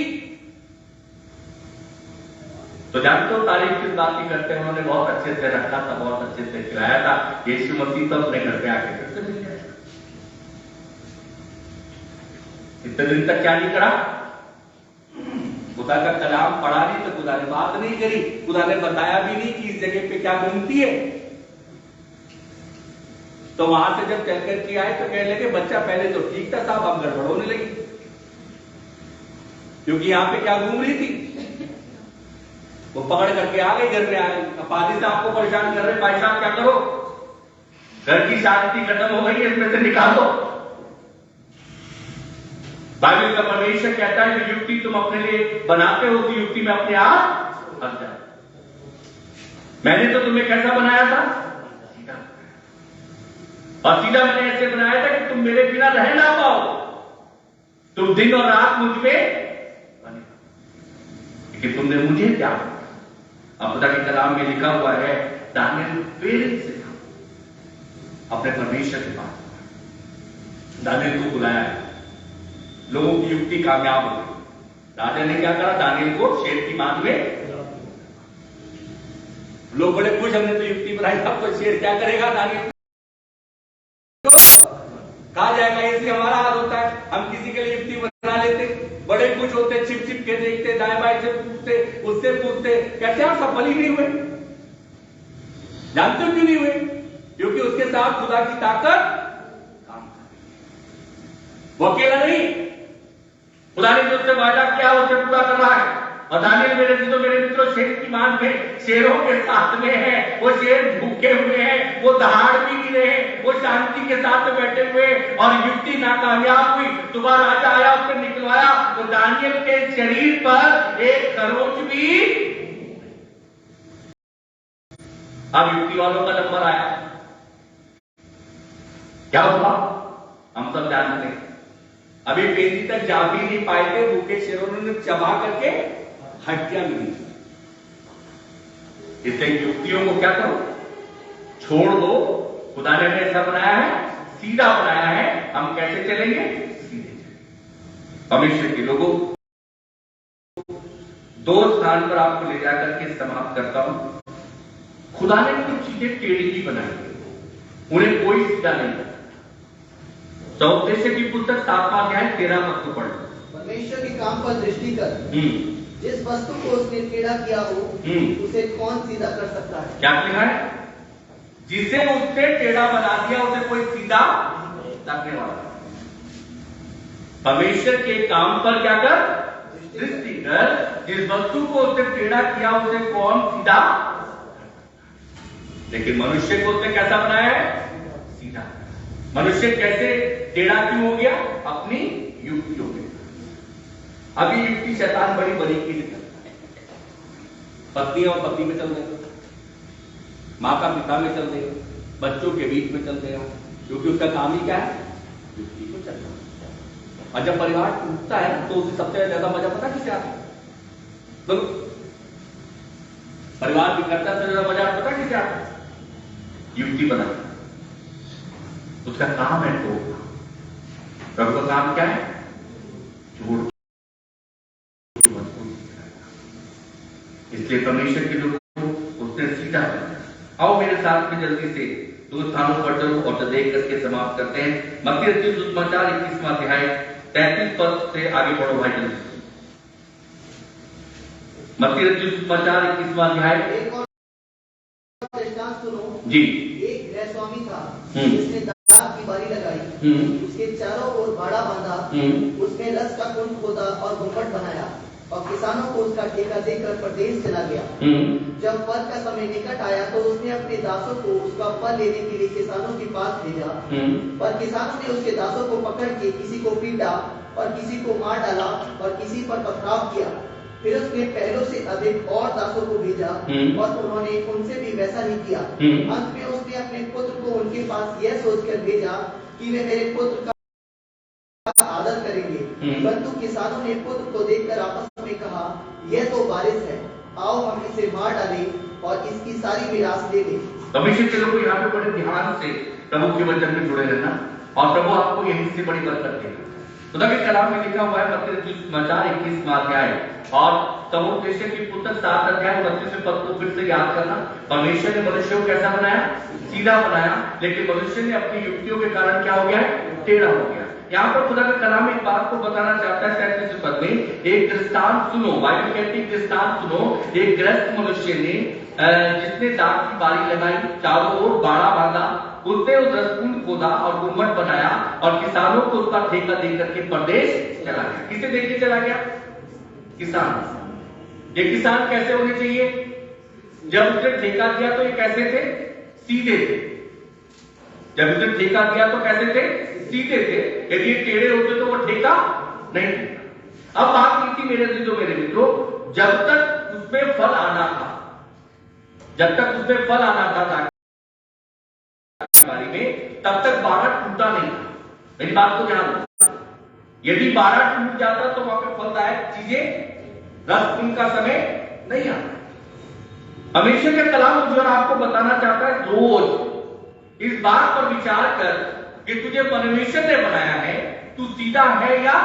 तो जानते हो तारीफ किस बात की करते हैं, उन्होंने बहुत अच्छे से रखा था, बहुत अच्छे से खिलाया था। यीशु मसीह तो अपने घर पे आके फिर से मिल गया। इतने दिन तक क्या नहीं करा, खुदा का कलाम पढ़ा नहीं, तो खुदा ने बात नहीं करी, खुदा ने बताया भी नहीं कि इस जगह पे क्या घूमती है। तो वहां से जब चल करके आए तो कहने लगे बच्चा पहले तो ठीक था साहब, अब गड़बड़ होने लगी, क्योंकि यहां पे क्या घूम रही थी, वो पकड़ करके आ गई, घर में आ गई। अब पादी साहब को परेशान कर रहे, भाई साहब क्या करो, घर की शांति खत्म हो गई है, इसमें से निकालो। बाइबल का परमेश्वर कहता है जो युक्ति तुम अपने लिए बनाते हो उस युक्ति में अपने आप फंस जाओ। मैंने तो तुम्हें कैसा बनाया था, सीधा, और सीधा मैंने ऐसे बनाया था कि तुम मेरे बिना रह ना पाओ, तुम दिन और रात मुझ पे बने, लेकिन तुमने मुझे क्या, अब खुदा के कलाम में लिखा हुआ है दानियल पहले से था अपने परमेश्वर के पास, दानियल को बुलाया, लोगों की युक्ति कामयाब हो गई। राजा ने क्या करा, दानियल को शेर की बांध में, लोग बड़े खुश, हमने तो युक्ति बनाई, आपको शेर क्या करेगा, दानियल कहा जाएगा। इसलिए हमारा हाल होता है, हम किसी के लिए युक्ति बना लेते, बड़े कुछ होते, छिप छिप के देखते, दाएं बाएं से पूछते, उससे पूछते, कहते हैं सफल ही नहीं हुए। जानते हो क्यों नहीं हुए, क्योंकि उसके साथ खुदा की ताकत काम कर रही है, वो अकेला नहीं, खुदा ने जो उससे वादा किया उसे पूरा कर रहा है। और दानियल मेरे मित्रों शेर की मान में, शेरों के साथ में है, वो शेर भूखे हुए हैं, वो दहाड़ भी नहीं रहे, वो शांति के साथ बैठे हुए, और युक्ति नाकामयाब हुई। दोबारा राजा आया, उसको निकलवाया, तो दानियल के शरीर पर एक खरोच भी। अब युक्ति वालों का नंबर आया, क्या हुआ हम सब जानते हैं। अभी पेंदी तक जा भी नहीं पाए थे, भूखे शेरों ने चबा करके हड्डियां भी नहीं। इसलिए युक्तियों को क्या करो, छोड़ दो। खुदा ने ऐसा बनाया है, सीधा बनाया है, हम कैसे चलेंगे, सीधे चलेंगे। परमेश्वर के लोगों, दो स्थान पर आपको ले जाकर के समाप्त करता हूं। खुदा ने कुछ चीजें टेढ़ी ही बनाई, उन्हें कोई सीधा नहीं। उपदेश की पुस्तक 7वां अध्याय 13 पद को पढ़ो। परमेश्वर के काम पर दृष्टि कर, जिस वस्तु को उसने टेढ़ा किया हो उसे कौन सीधा कर सकता है। क्या लिखा है, जिसे उसने टेढ़ा बना दिया उसे कोई सीधा करने वाला। परमेश्वर के काम पर क्या कर, दृष्टि कर, जिस वस्तु को उसने टेढ़ा किया उसे कौन सीधा। लेकिन मनुष्य को उसने कैसा बनाया है, सीधा। मनुष्य कैसे टेढ़ा क्यों हो गया, अपनी युक्तियों में। अभी युक्ति शैतान बड़ी बरीकी से करता है, पत्नी और पति में चल देगा, माँ का पिता में चल देगा, बच्चों के बीच में चल देगा, क्योंकि उसका काम ही क्या है, युक्ति को चलना। और जब परिवार टूटता है तो उसे सबसे ज्यादा मजा पता किसे आता है, तो परिवार बिखरता है, ज्यादा मजा पता किसे आता है, युक्ति बनाना। उसका काम है तो प्रभु का काम क्या है, जोड़। इसलिए परमेश्वर के लोग उसने सीधा बनाया। आओ मेरे साथ में जल्दी से दो स्थानों पर चलो और तो देख करके समाप्त करते हैं। मत्ती रचित सुसमाचार 21वां अध्याय 33 पद से आगे बढ़ो भाई जल्दी। मत्ती रचित सुसमाचार 21वां अध्याय। एक और दृष्टांत सुनो जी। एक गृहस्वामी था जिसने दाख की बारी लगाई, उसके चारों ओर बाड़ा बांधा, उसमें रस का कुंड खोदा और गुम्बद बनाया और किसानों को उसका ठेका देकर परदेश चला गया। जब फल का समय निकट आया तो उसने अपने दासों को उसका फल लेने के लिए किसानों के पास भेजा, पर किसानों ने उसके दासों को पकड़ के किसी को पीटा और किसी को मार डाला और किसी पर पथराव किया। फिर उसने पहलों से अधिक और दासों को भेजा और उन्होंने उनसे भी वैसा ही किया। अंत में उसने अपने पुत्र को उनके पास यह सोचकर भेजा कि वे मेरे पुत्र का आदर करेंगे, परंतु किसानों ने पुत्र को देखकर आपस ने कहा, यह तो बारिश है, आओ हम इसे मार डालें और इसकी सारी मीरास ले लें। अभिषेक के लोग यहाँ पे बड़े ध्यान से प्रभु के वचन में जुड़े रहना और प्रभु आपको यहीं से बड़ी बरकत देगा। खुदा के कलाम में लिखा हुआ है मत्ती रचित समाचार 21वां अध्याय और समुपदेशक की पुस्तक 7 अध्याय 32 पद को फिर से याद करना। परमेश्वर ने मनुष्य को कैसा बनाया? सीधा बनाया, लेकिन मनुष्य ने अपनी युक्तियों के कारण क्या हो गया? टेढ़ा हो गया। यहाँ पर खुदा का कलाम एक बात को बताना चाहता है 37 पद में, एक दृष्टांत सुनो। बाइबल कहती है दृष्टांत सुनो। एक गृहस्थ मनुष्य ने जिसने दाख की बारी लगाई, चारों ओर बाड़ा बांधा, उसने उस रसकुंड खोदा और गुम्बद बनाया और किसानों को उसका ठेका देकर के परदेश चला गया। किसे देके चला गया? किसान। ये किसान कैसे होने चाहिए? जब उसने ठेका दिया तो ये कैसे थे? सीधे थे। जब उसने ठेका दिया तो कैसे थे? सीधे थे। यदि ये टेढ़े होते तो वो ठेका नहीं देता। अब बात की थी मेरे मित्रों, जब तक उसमें फल आना था, जब तक उसमें फल आना था बारी में, तब तक बाड़ा टूटा नहीं था। मेरी बात को ध्यान दो, यदि बाड़ा टूट जाता तो वहां पे फलदायक चीजें रस का समय नहीं आता। हमेशा का कलाम मुझे और आपको बताना चाहता है, रोज इस बात पर विचार कर कि तुझे परमेश्वर ने बनाया है, तू सीधा है या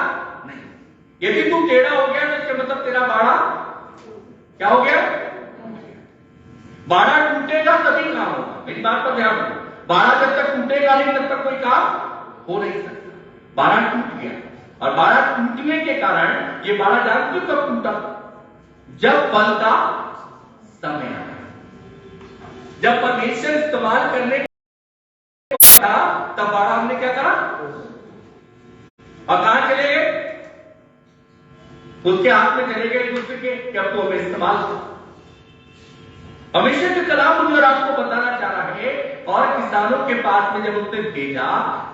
नहीं। यदि तू टेढ़ा हो गया तो इसका मतलब तेरा बाड़ा क्या हो गया? बाड़ा टूटेगा तभी काम होगा। मेरी बात पर ध्यान दो, बाड़ा जब तक टूटेगा नहीं तब तक कोई काम हो नहीं सकता। बाड़ा टूट गया और बाड़ा टूटने के कारण ये बाड़ा जानते कब टूटा? जब फल का समय आया, जब परमेश्वर इस्तेमाल करने था तब बाड़ा हमने क्या करा और कहां चले गए? उसके हाथ में चले गए दूसरे के, कि अब तो हमें इस्तेमाल करो। हमेशा के कलाम मुझे और आपको बताना चाह रहा है, और किसानों के पास में जब उसने भेजा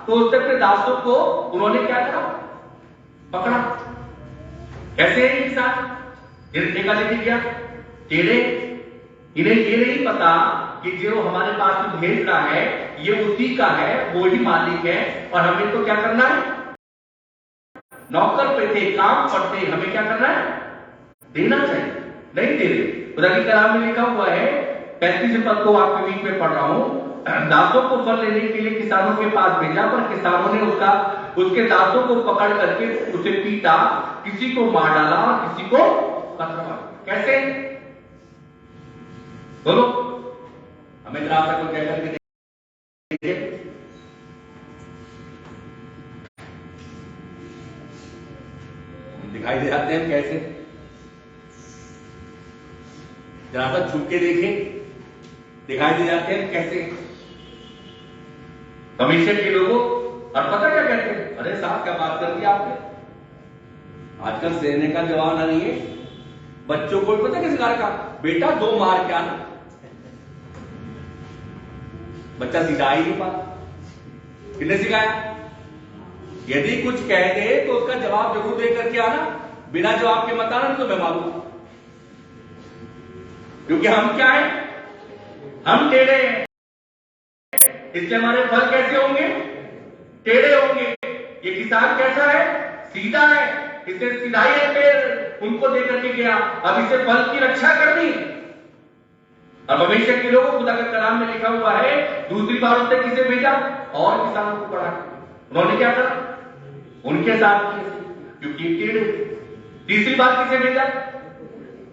तो उसने अपने दासों को उन्होंने क्या करा? पकड़ा। कैसे है किसान? ठेका लेके गया, टेढ़े। इन्हें ये नहीं पता कि जो हमारे पास में भेज रहा है ये उसी का है, वो ही मालिक है, और हमें तो क्या करना है? नौकर पे थे, काम पर थे, हमें क्या करना है? देना चाहिए। नहीं दे रहे। खुदा के कलाम में लिखा हुआ है, 35 पद को आपके बीच में पढ़ रहा हूं, दासों को फल लेने के लिए किसानों के पास भेजा, पर किसानों ने उसके दासों को पकड़ करके उसे पीटा, किसी को मार डाला और किसी को पथरवा। कैसे? बोलो, हमें जरा को कह करके दिखाई दे जाते हैं कैसे? जरा सा छू के देखें, दिखाई दे जाते हैं कैसे? कमीशन के लोगों, और पता क्या कहते हैं? अरे साहब क्या बात कर दी आपने, आजकल सहने का जमाना नहीं है। बच्चों को पता किस कार का? बेटा 2 मार क्या ना, बच्चा सीधा ही नहीं पाता। किसने सिखाया? यदि कुछ कह दे तो उसका जवाब जरूर दे करके आना, बिना जवाब के मत आना, तो मैं मारूंगा। क्योंकि हम क्या है? हम टेढ़े हैं, इसलिए हमारे फल कैसे होंगे? टेढ़े होंगे। ये किसान कैसा है? सीधा है, इसे सीधाई है पेड़ उनको दे करके गया, अब इसे फल की रक्षा करनी। अब भविष्य के लोगों, खुदा के कलाम में लिखा हुआ है, दूसरी बार उसने किसे भेजा? और किसानों को पढ़ा। उन्होंने क्या करा? उनके साथ क्योंकि टेढ़े। तीसरी बार किसे भेजा?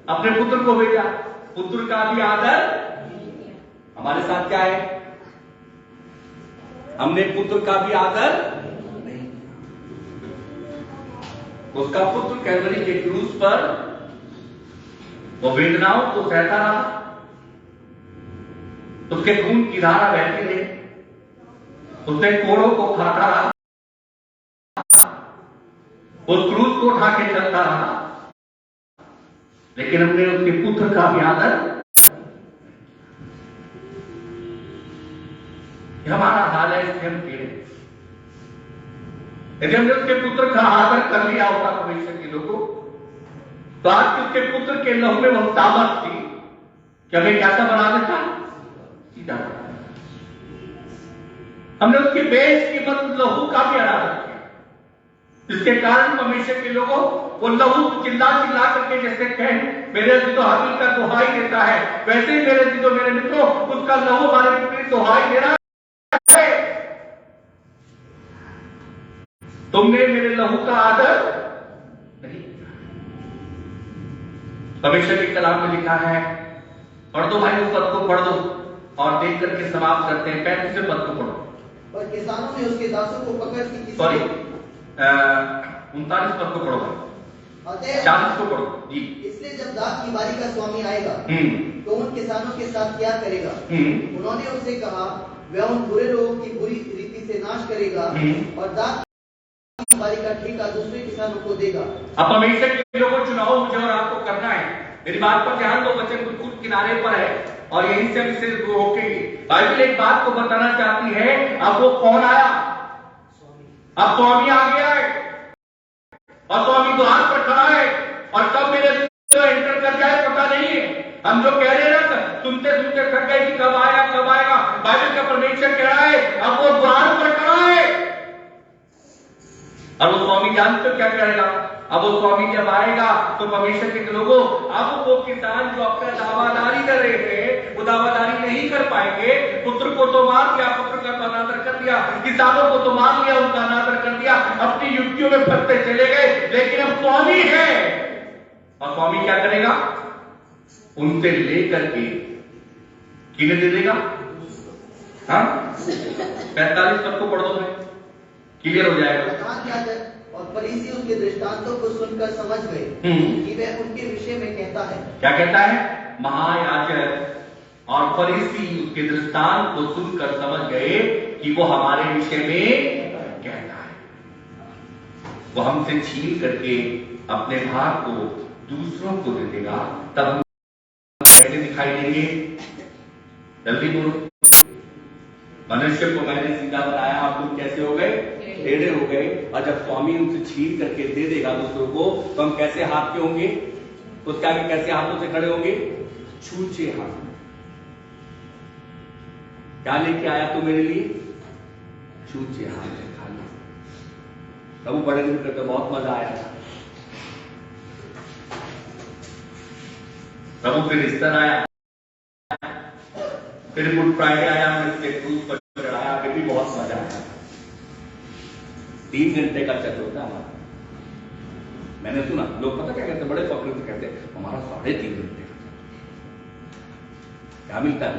अपने पुत्र को भेजा। पुत्र का भी आदर। हमारे साथ क्या है? हमने पुत्र का भी आदर नहीं। उसका पुत्र कैलवरी के क्रूस पर वो वेदनाओं को सहता रहा, उसके खून की धारा बहती रही, उसने कोड़ों को खाता रहा, उस क्रूस को उठा के चलता रहा, लेकिन हमने उसके पुत्र का भी आदर। हमारा हाल है, इससे हम टेढ़े। यदि हमने उसके पुत्र का आदर कर लिया होता भविष्य के लोगों, तो आज उसके पुत्र के लहू में वो ताकत थी कि हमें कैसा बना देता? सीधा। हमने उसकी बेइज्जती कीमत लहू का भी अदा किया, इसके कारण परमेश्वर के लोगों वो लहू चिल्ला चिल्ला करके जैसे कहे मेरे तो हाबिल का दुहाई देता है, वैसे ही मेरे तो मेरे मित्रों उसका लहू हमारे पुत्री दुहाई दे रहा है। तुमने मेरे लहू का आदर नहीं। परमेश्वर के कलाम में लिखा है, पढ़ दो भाई, उस पद को पढ़ दो और देख करके समाप्त करते हैं। 35वें पद को पढ़ो। और किसानों ने उसके दासों को पकड़ के सॉरी 39 पद को पढ़ो, 40 को पढ़ो जी। इसलिए जब दाख की बारी का स्वामी आएगा तो उन किसानों के साथ क्या करेगा? उन्होंने उससे कहा वह उन बुरे लोगों की बुरी रीति से नाश करेगा और दाख की बारी का ठेका दूसरे किसानों को देगा। अब परमेश्वर के लोगों चुनाव मुझे और आपको करना है। मेरी बात पर ध्यान दो, वचन बिल्कुल किनारे पर है और यहीं से इसे रोकेगी। बाइबल एक बात को बताना चाहती है, अब वो कौन आया? अब स्वामी आ गया है और स्वामी द्वार पर खड़ा है और कब मेरे एंटर कर जाए पता नहीं है। हम जो कह रहे हैं ना, सुनते सुनते थक गए कि कब आया कब आएगा। बाइबल का परमेश्वर कह रहा है अब वो द्वार पर खड़ा है और वो स्वामी जानते हो क्या करेगा? अब वो स्वामी जब आएगा तो परमेश्वर के लोगों, अब वो किसान जो अपना दावादारी कर रहे थे वो दावादारी नहीं कर पाएंगे। पुत्र को तो मार दिया, पुत्र का तो अनादर कर दिया, किसानों को तो मार लिया, उनका अनादर कर दिया, अपनी युक्तियों में फंसते चले गए। लेकिन अब स्वामी है और स्वामी क्या करेगा? उनसे लेकर के किन्हें दे देगा? हाँ 45 पद को पढ़ दो, क्लियर हो जाएगा। और फरीसी उसके दृष्टांतों को सुनकर समझ गए कि वह उनके विषय में कहता है। क्या कहता है? महायाजक और फरीसी उसके दृष्टांत को सुनकर समझ गए कि वो हमारे विषय में कहता है। वो हमसे छीन करके अपने भाग को दूसरों को दे देगा, तब हम कैसे दिखाई देंगे? जल्दी बोलो। मनुष्य को मैंने सीधा बनाया, आप लोग कैसे हो गए? टेढ़े हो गए। और जब स्वामी उनसे छीन करके दे देगा दूसरों को, तो हम कैसे हाथ के होंगे? उसके आगे कैसे हाथों से खड़े होंगे? छूछे हाथ। क्या लेके आया तू मेरे लिए? छूछे हाथ से खा लो। प्रभु बड़े दिन करते बहुत मजा आया था। प्रभु फिर ईस्टर आया, फिर गुड फ्राइडे आया, फिर क्रूज पर चढ़ाया, फिर भी बहुत मजा आया। 3 घंटे का चक्र होता हमारा। मैंने सुना लोग पता क्या कहते, बड़े फक्र से कहते हमारा 3.5 घंटे का। क्या मिलता है?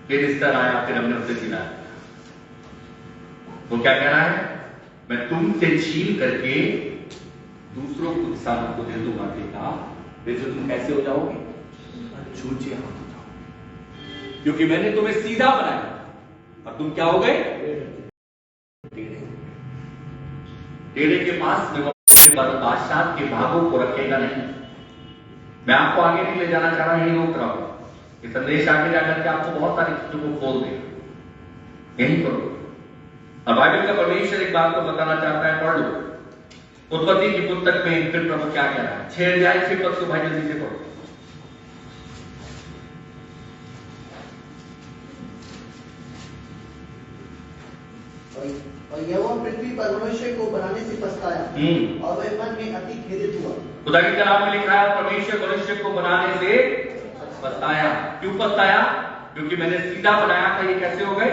फिर ईस्टर आया, फिर हमने उसे जिलाया। वो क्या कह रहा है? मैं तुमसे छीन करके दूसरों को किसानों को दे दूंगा। देखा फिर तुम कैसे हो जाओगे? छूछे हाथ हो जाओगे, क्योंकि मैंने तुम्हें सीधा बनाया और तुम क्या हो गए? टेढ़े के पास में बादशाह के भागों को रखेगा नहीं। मैं आपको आगे नहीं ले जाना चाह रहा, यही रोक रहा हूं। ये संदेश आगे जाकर के आपको बहुत सारी चीजों को खोल देगा। यही करो। और बाइबल का परमेश्वर एक बात को बताना चाहता है, पढ़ लो उत्पत्ति की पुस्तक में। फिर प्रभु क्या कह रहा है? 6 अध्याय 6 पद को भाई जल्दी से पढ़ो। और यहोवा पृथ्वी पर मनुष्य को बनाने से पछताया और वह मन में अति खेदित हुआ। खुदा की कलाम में लिखा है परमेश्वर मनुष्य को बनाने से पछताया। क्यों पछताया? क्योंकि मैंने सीधा बनाया था, ये कैसे हो गए?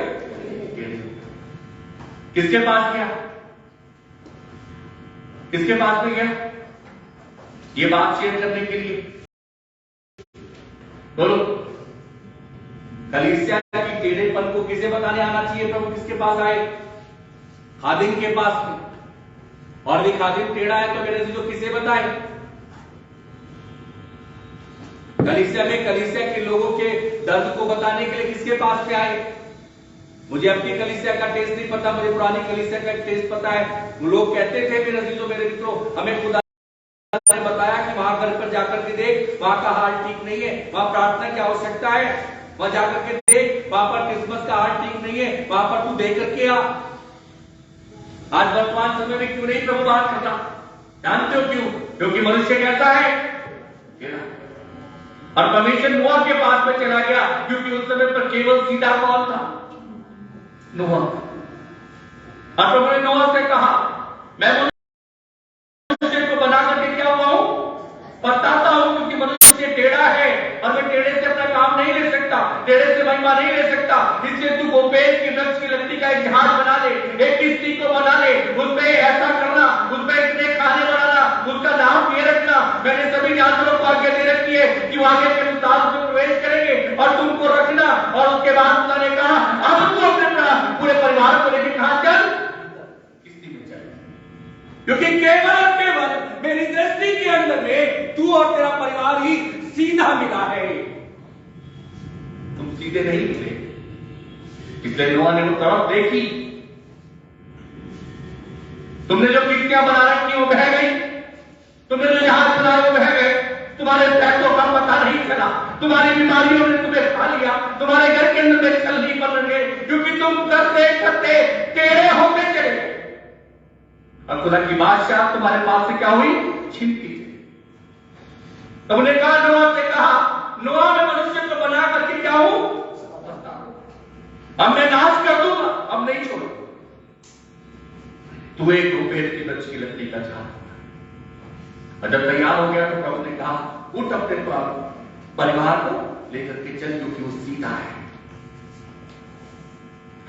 किसके पास गया? किसके पास में गया? ये बात शेयर करने के लिए। बोलो, कलीसिया की टेढ़ेपन को किसे बताने आना चाहिए? प्रभु किसके पास आए? खादिम के पास में। और भी खादिम टेढ़ा है तो मेरे जो किसे बताए? कलीसिया में कलीसिया के लोगों के दर्द को बताने के लिए किसके पास में आए? मुझे अपनी कलीसिया का टेस्ट नहीं पता, मुझे पुरानी कलीसिया का टेस्ट पता है। लोग कहते थे मेरे अजीजों मेरे मित्रों, हमें खुदा ने बताया कि वहां घर पर जाकर के देख, वहां का हाल ठीक नहीं है, वहां प्रार्थना की आवश्यकता है, वहां जाकर के देख, वहां पर क्रिसमस का हाल ठीक नहीं है, वहां पर तू देख करके आ। आज वर्तमान समय में क्यों नहीं प्रभु बात करता? जानते हो क्यों? क्योंकि मनुष्य कहता है। और परमेश्वर नोआ के पास में चला गया, क्योंकि उस समय पर केवल सीधा कौन था? नोआ। और प्रभु ने नोआ से कहा, मैं मनुष्य को बना करके क्या हुआ हूं, बताता हूं, क्योंकि मनुष्य टेढ़ा है और मैं टेढ़े से अपना काम नहीं ले सकता, टेढ़े से महिमा नहीं ले सकता। इसलिए तू गोपेश की वृक्ष की लकड़ी का एक जहाज बना ले, एक किश्ती को बना ले, उसपे ऐसा करना, उसपे इतने खाने बनाना, उसका नाम ये रखना। मैंने सभी जानवरों को आगे दे रखी है कि वो आगे के अनुसार उसमें प्रवेश करेंगे और तुमको रखना। और उसके बाद खुदा ने कहा, अब तू अपने पूरे परिवार को लेकर कहां चल, किश्ती में चल, क्योंकि केवल और केवल मेरी दृष्टि के अंदर में तू और तेरा परिवार ही सीधा मिला है, तुम सीधे नहीं मिले। इसलिए नोआ ने वो तरफ देखी, तुमने जो किश्तियां बना रखी वो बह गई, तुमने जो जहाज बनाया वो बह गए, तुम्हारे पैसों का पता नहीं चला, तुम्हारी बीमारियों ने तुम्हें खा लिया, तुम्हारे घर के अंदर में चल नहीं पड़ रहे, क्योंकि तुम करते करते टेढ़े होते चले गए। और खुदा की बादशाह तुम्हारे पास से क्या हुई, छिनकी। तुमने कहा, नोआ से कहा, नोआ में मनुष्य को बना करके क्या हूं, अब मैं नाश कर दूंगा, अब नहीं छोड़ूंगा। तू एक गोपेश की वृक्ष की लकड़ी का झाड़, और जब तैयार हो गया तो प्रभु ने कहा, उठ अपने परिवार को लेकर के चल, क्योंकि वो सीधा है।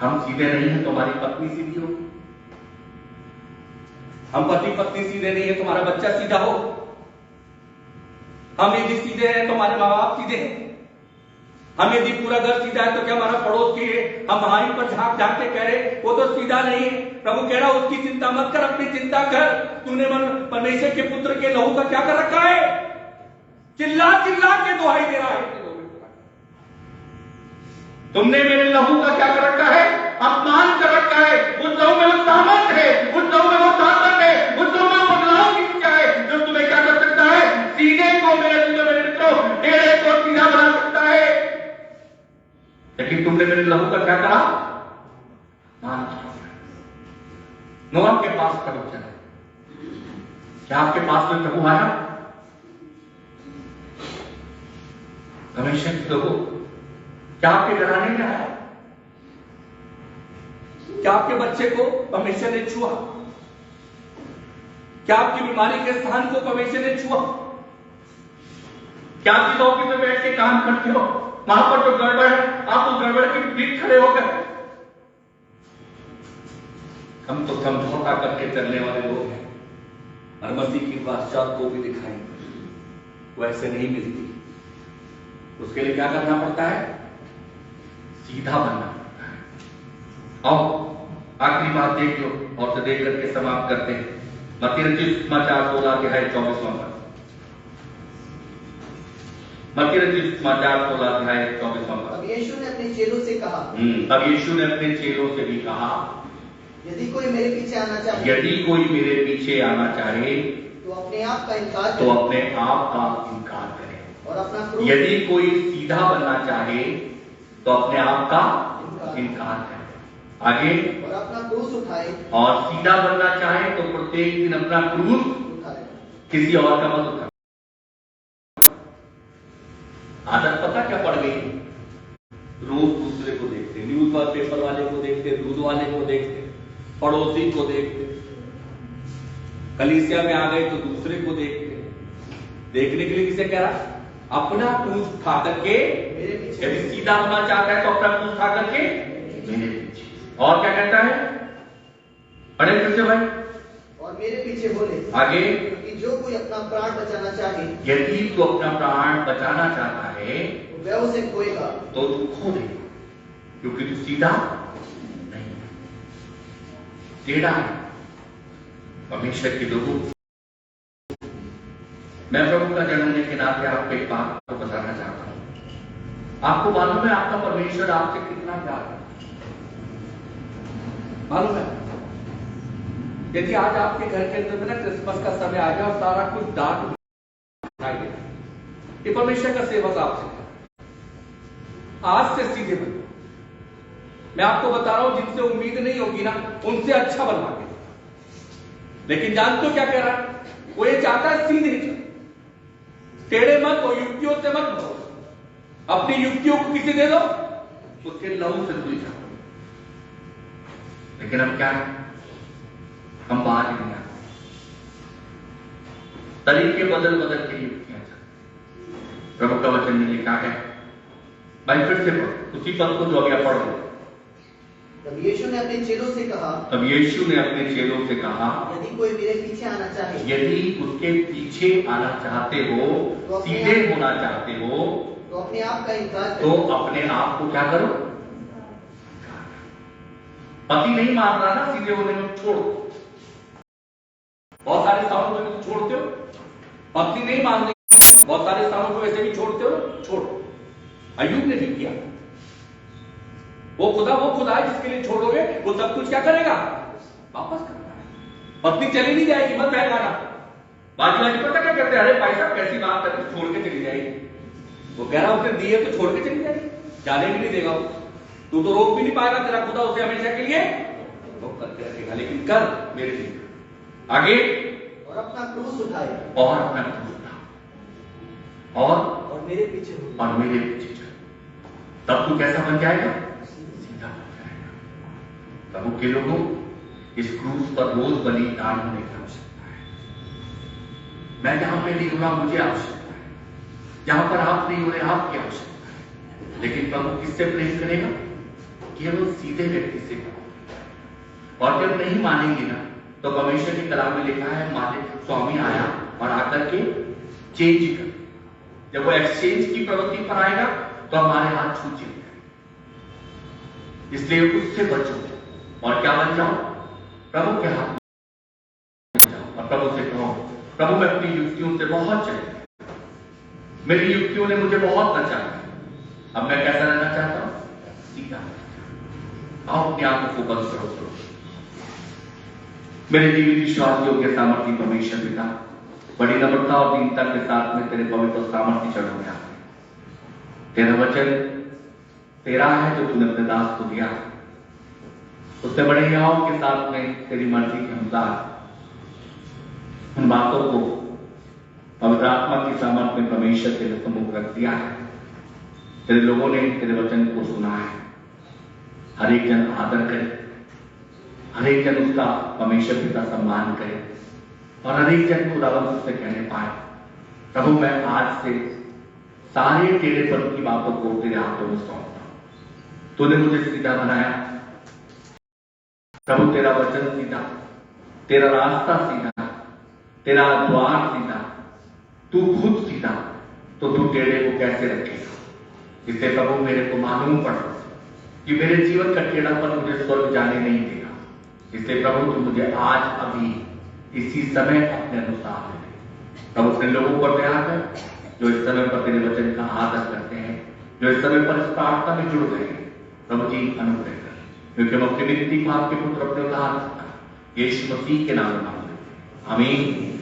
हम सीधे नहीं है तो हमारी पत्नी सीधी हो, हम पति पत्नी सीधे नहीं है तो हमारा बच्चा सीधा हो, हम यदि सीधे हैं तो हमारे माँ बाप सीधे हैं, हम यदि पूरा घर सीधा है तो क्या हमारा पड़ोस के हम हमारी पर झांक झांक के कह रहे वो तो सीधा नहीं है। प्रभु कह रहा उसकी चिंता मत कर, अपनी चिंता कर। तूने परमेश्वर के पुत्र के लहू का क्या कर रखा है, चिल्ला चिल्ला के दुहाई दे रहा है, तुमने मेरे लहू का क्या कर रखा है, अपमान कर रखा है। उस लहू में वो सामर्थ है, उस लहू में वो ताकत है, उस लहू में बदलाव की क्या है जो तुम्हें क्या कर सकता है, सीधे को मेरे मित्रों टेढ़े को सीधा बना सकता है। लेकिन तुमने मेरे लहू का क्या करा, नोआ के पास प्रभु चला। क्या आपके पास में प्रभु आया, परमेश्वर प्रभु क्या आपके घराने में आया, क्या आपके बच्चे को परमेश्वर ने छुआ, क्या आपकी बीमारी के स्थान को परमेश्वर ने छुआ, क्या आपकी ऑफिस में बैठ के काम करते हो, वहां पर जो गड़बड़ है आप उस गड़बड़ के बीच खड़े हो गए। हम तो समझौता करके चलने वाले लोग हैं, और मसीह की बादशाह को भी दिखाएंगे, वो ऐसे नहीं मिलती। उसके लिए क्या करना पड़ता है, सीधा बनना पड़ता है। और आखिरी बात देख लो और तो देख करके समाप्त करते हैं। मत्ती रचित समाचार 16 अध्याय 24वां पद, मत्ती रचित समाचार 16 अध्याय 24वां पद। अब यीशु ने अपने चेलों से कहा, अब यीशु ने अपने चेलों से भी कहा, यदि कोई मेरे पीछे आना चाहे, यदि कोई मेरे पीछे आना चाहे तो अपने आप का इनकार तो करे अपने आप का इनकार करे। और अपना क्रूस यदि कोई सीधा बनना चाहे तो अपने आप का इनकार करे। आगे, और अपना क्रूस उठाए, और सीधा बनना चाहे तो प्रत्येक दिन अपना क्रूस उठाए। किसी और का मत उठा। आदत पता क्या पड़ गई, रोज दूसरे को देखते, न्यूज पेपर वाले को देखते, दूध वाले को देखते, पड़ोसी को देखते, कलीसिया में आ गए तो दूसरे को देखते। देखने के लिए किसे कह रहा, अपना क्रूस उठा करके मेरे पीछे यदि सीधा होना चाहता है तो अपना क्रूस उठा करके मेरे पीछे। और क्या कहता है, पढ़े फिर से भाई, और मेरे पीछे बोले। आगे, क्योंकि जो कोई अपना प्राण बचाना चाहे, यदि तू अपना प्राण बचाना चाहता है वह उसे खोएगा, तो तू खो देगा, क्योंकि तू सीधा नहीं, टेढ़ा है। परमेश्वर के लोगों, मैं प्रभु का जन्म लेने के नाते आपको एक बात को बताना चाहता हूं। आपको मालूम है आपका परमेश्वर आपसे कितना प्यार है, मालूम है? यदि आज आपके घर के अंदर में ना क्रिसमस का समय आ गया और सारा कुछ डार्क दिखाई दे, ये परमेश्वर का सेवक आपसे आज से सीधे बनो। मैं आपको बता रहा हूं, जिनसे उम्मीद नहीं होगी ना उनसे अच्छा बनवा के। लेकिन जानते हो क्या कह रहा है, वो ये चाहता है सीधे ही चलो, टेढ़े मत हो, युक्तियों से मत भरो। अपनी युक्तियों को किसी दे दो, उसके लहू से दूर जाओ। लेकिन हम क्या हम बाहर नहीं आते, तरीके बदल बदल के युक्तियां चलती। प्रभु का वचन में लिखा है, भाई फिर से पढ़ो उसी पद को जो अभी आप पढ़ रहे। तब यीशु ने अपने चेलों से कहा, तब यीशु ने अपने चेलों से कहा, यदि कोई मेरे पीछे आना चाहे, यदि उसके पीछे आना चाहते हो, सीधे होना चाहते हो, तो अपने आप का इनकार तो करो। अपने आप को क्या करो? पति नहीं मान रहा ना सीधे होने में, छोड़। बहुत सारे स्थानों पर तुम छोड़ते हो, पत्नी नहीं मान रही, बहुत सारे स्थानों पर वैसे भी छोड़ते हो, छोड़। अय्यूब ने भी किया। वो खुदा है जिसके लिए छोड़ोगे वो सब कुछ क्या करेगा? वापस करना है। पत्नी चली नहीं जाएगी, मत बहकाना। बाजी पता क्या करते हैं, अरे भाई साहब कैसी बात करते, छोड़ के चली जाएगी। वो कह रहा उसने दिए तो छोड़ के चली जाएगी, जाने भी नहीं देगा। तू तो रोक भी नहीं पाएगा, तेरा खुदा उसे हमेशा के लिए रोक करके रखेगा, लेकिन कर मेरे लिए। आगे, और अपना क्रूस उठाए, और अपना क्रूस उठा, और मेरे पीछे हो, और मेरे पीछे चल। तब तू कैसा बन जाएगा? सीधा बन जाएगा। प्रभु के लोगों, इस क्रूस पर रोज बलिदान होने की आवश्यकता है। मैं जहां पे नहीं हो रहा, मुझे आवश्यकता है। जहां पर आप नहीं हो रहे, आपकी आवश्यकता है। लेकिन प्रभु किससे प्रेम करेगा? केवल सीधे व्यक्ति से। और जब नहीं मानेंगे ना, तो परमेश्वर की कलाम में लिखा है, मालिक स्वामी आया और आकर के चेंज कर। जब वो एक्सचेंज की प्रवृत्ति पर आएगा तो हमारे हाथ छूट जाएंगे। इसलिए उससे बचो और क्या बन जाओ? प्रभु के हाथ बन जाओ और प्रभु से कहो, प्रभु मैं अपनी युक्तियों से बहुत चले, मेरी युक्तियों ने मुझे बहुत बचाया, अब मैं कैसा रहना चाहता हूं? सीधा। आओ अपने आप को बंद करो। मेरे जीवित विश्वास योग्य सामर्थ्य परमेश्वर पिता, बड़ी नम्रता और दीनता के साथ में तेरे पवित्र सामर्थ्य चढ़ो गया। तेरा वचन तेरा है जो तूने अपने दास को दिया, उससे बड़े याओं के साथ में तेरी मर्जी के अनुसार उन बातों को पवित्र आत्मा की सामर्थ्य में परमेश्वर के सम्मुख रख दिया है। तेरे लोगों ने तेरे वचन को सुना है। हर एक जन आदर करे, हर एक जन उसका परमेश्वर पिता सम्मान करे और हर एक जन खुदावंद उससे कहने पाए, प्रभु मैं आज से सारे टेढ़ेपन की बातों को तेरे हाथों में सौंपता हूं। तूने मुझे सीधा बनाया प्रभु, तेरा वचन सीधा, तेरा रास्ता सीधा, तेरा द्वार सीधा, तू खुद सीधा, तो तू टेढ़े को कैसे रखेगा? इससे प्रभु मेरे को मालूम पड़ा कि मेरे जीवन का टेढ़ापन मुझे स्वर्ग जाने नहीं देगा। इसलिए प्रभु तू मुझे आज अभी इसी समय अपने अनुसार दे। प्रभु अपने लोगों पर दया कर जो इस समय पर तेरे वचन का आदर करते हैं, जो इस समय पर इस प्रार्थना में जुड़ गए हैं। प्रभु जी अनुग्रह कर, क्योंकि हम अपनी विनती को आपके पुत्र अपने उद्धार यीशु मसीह के नाम में मांगते हैं। आमीन।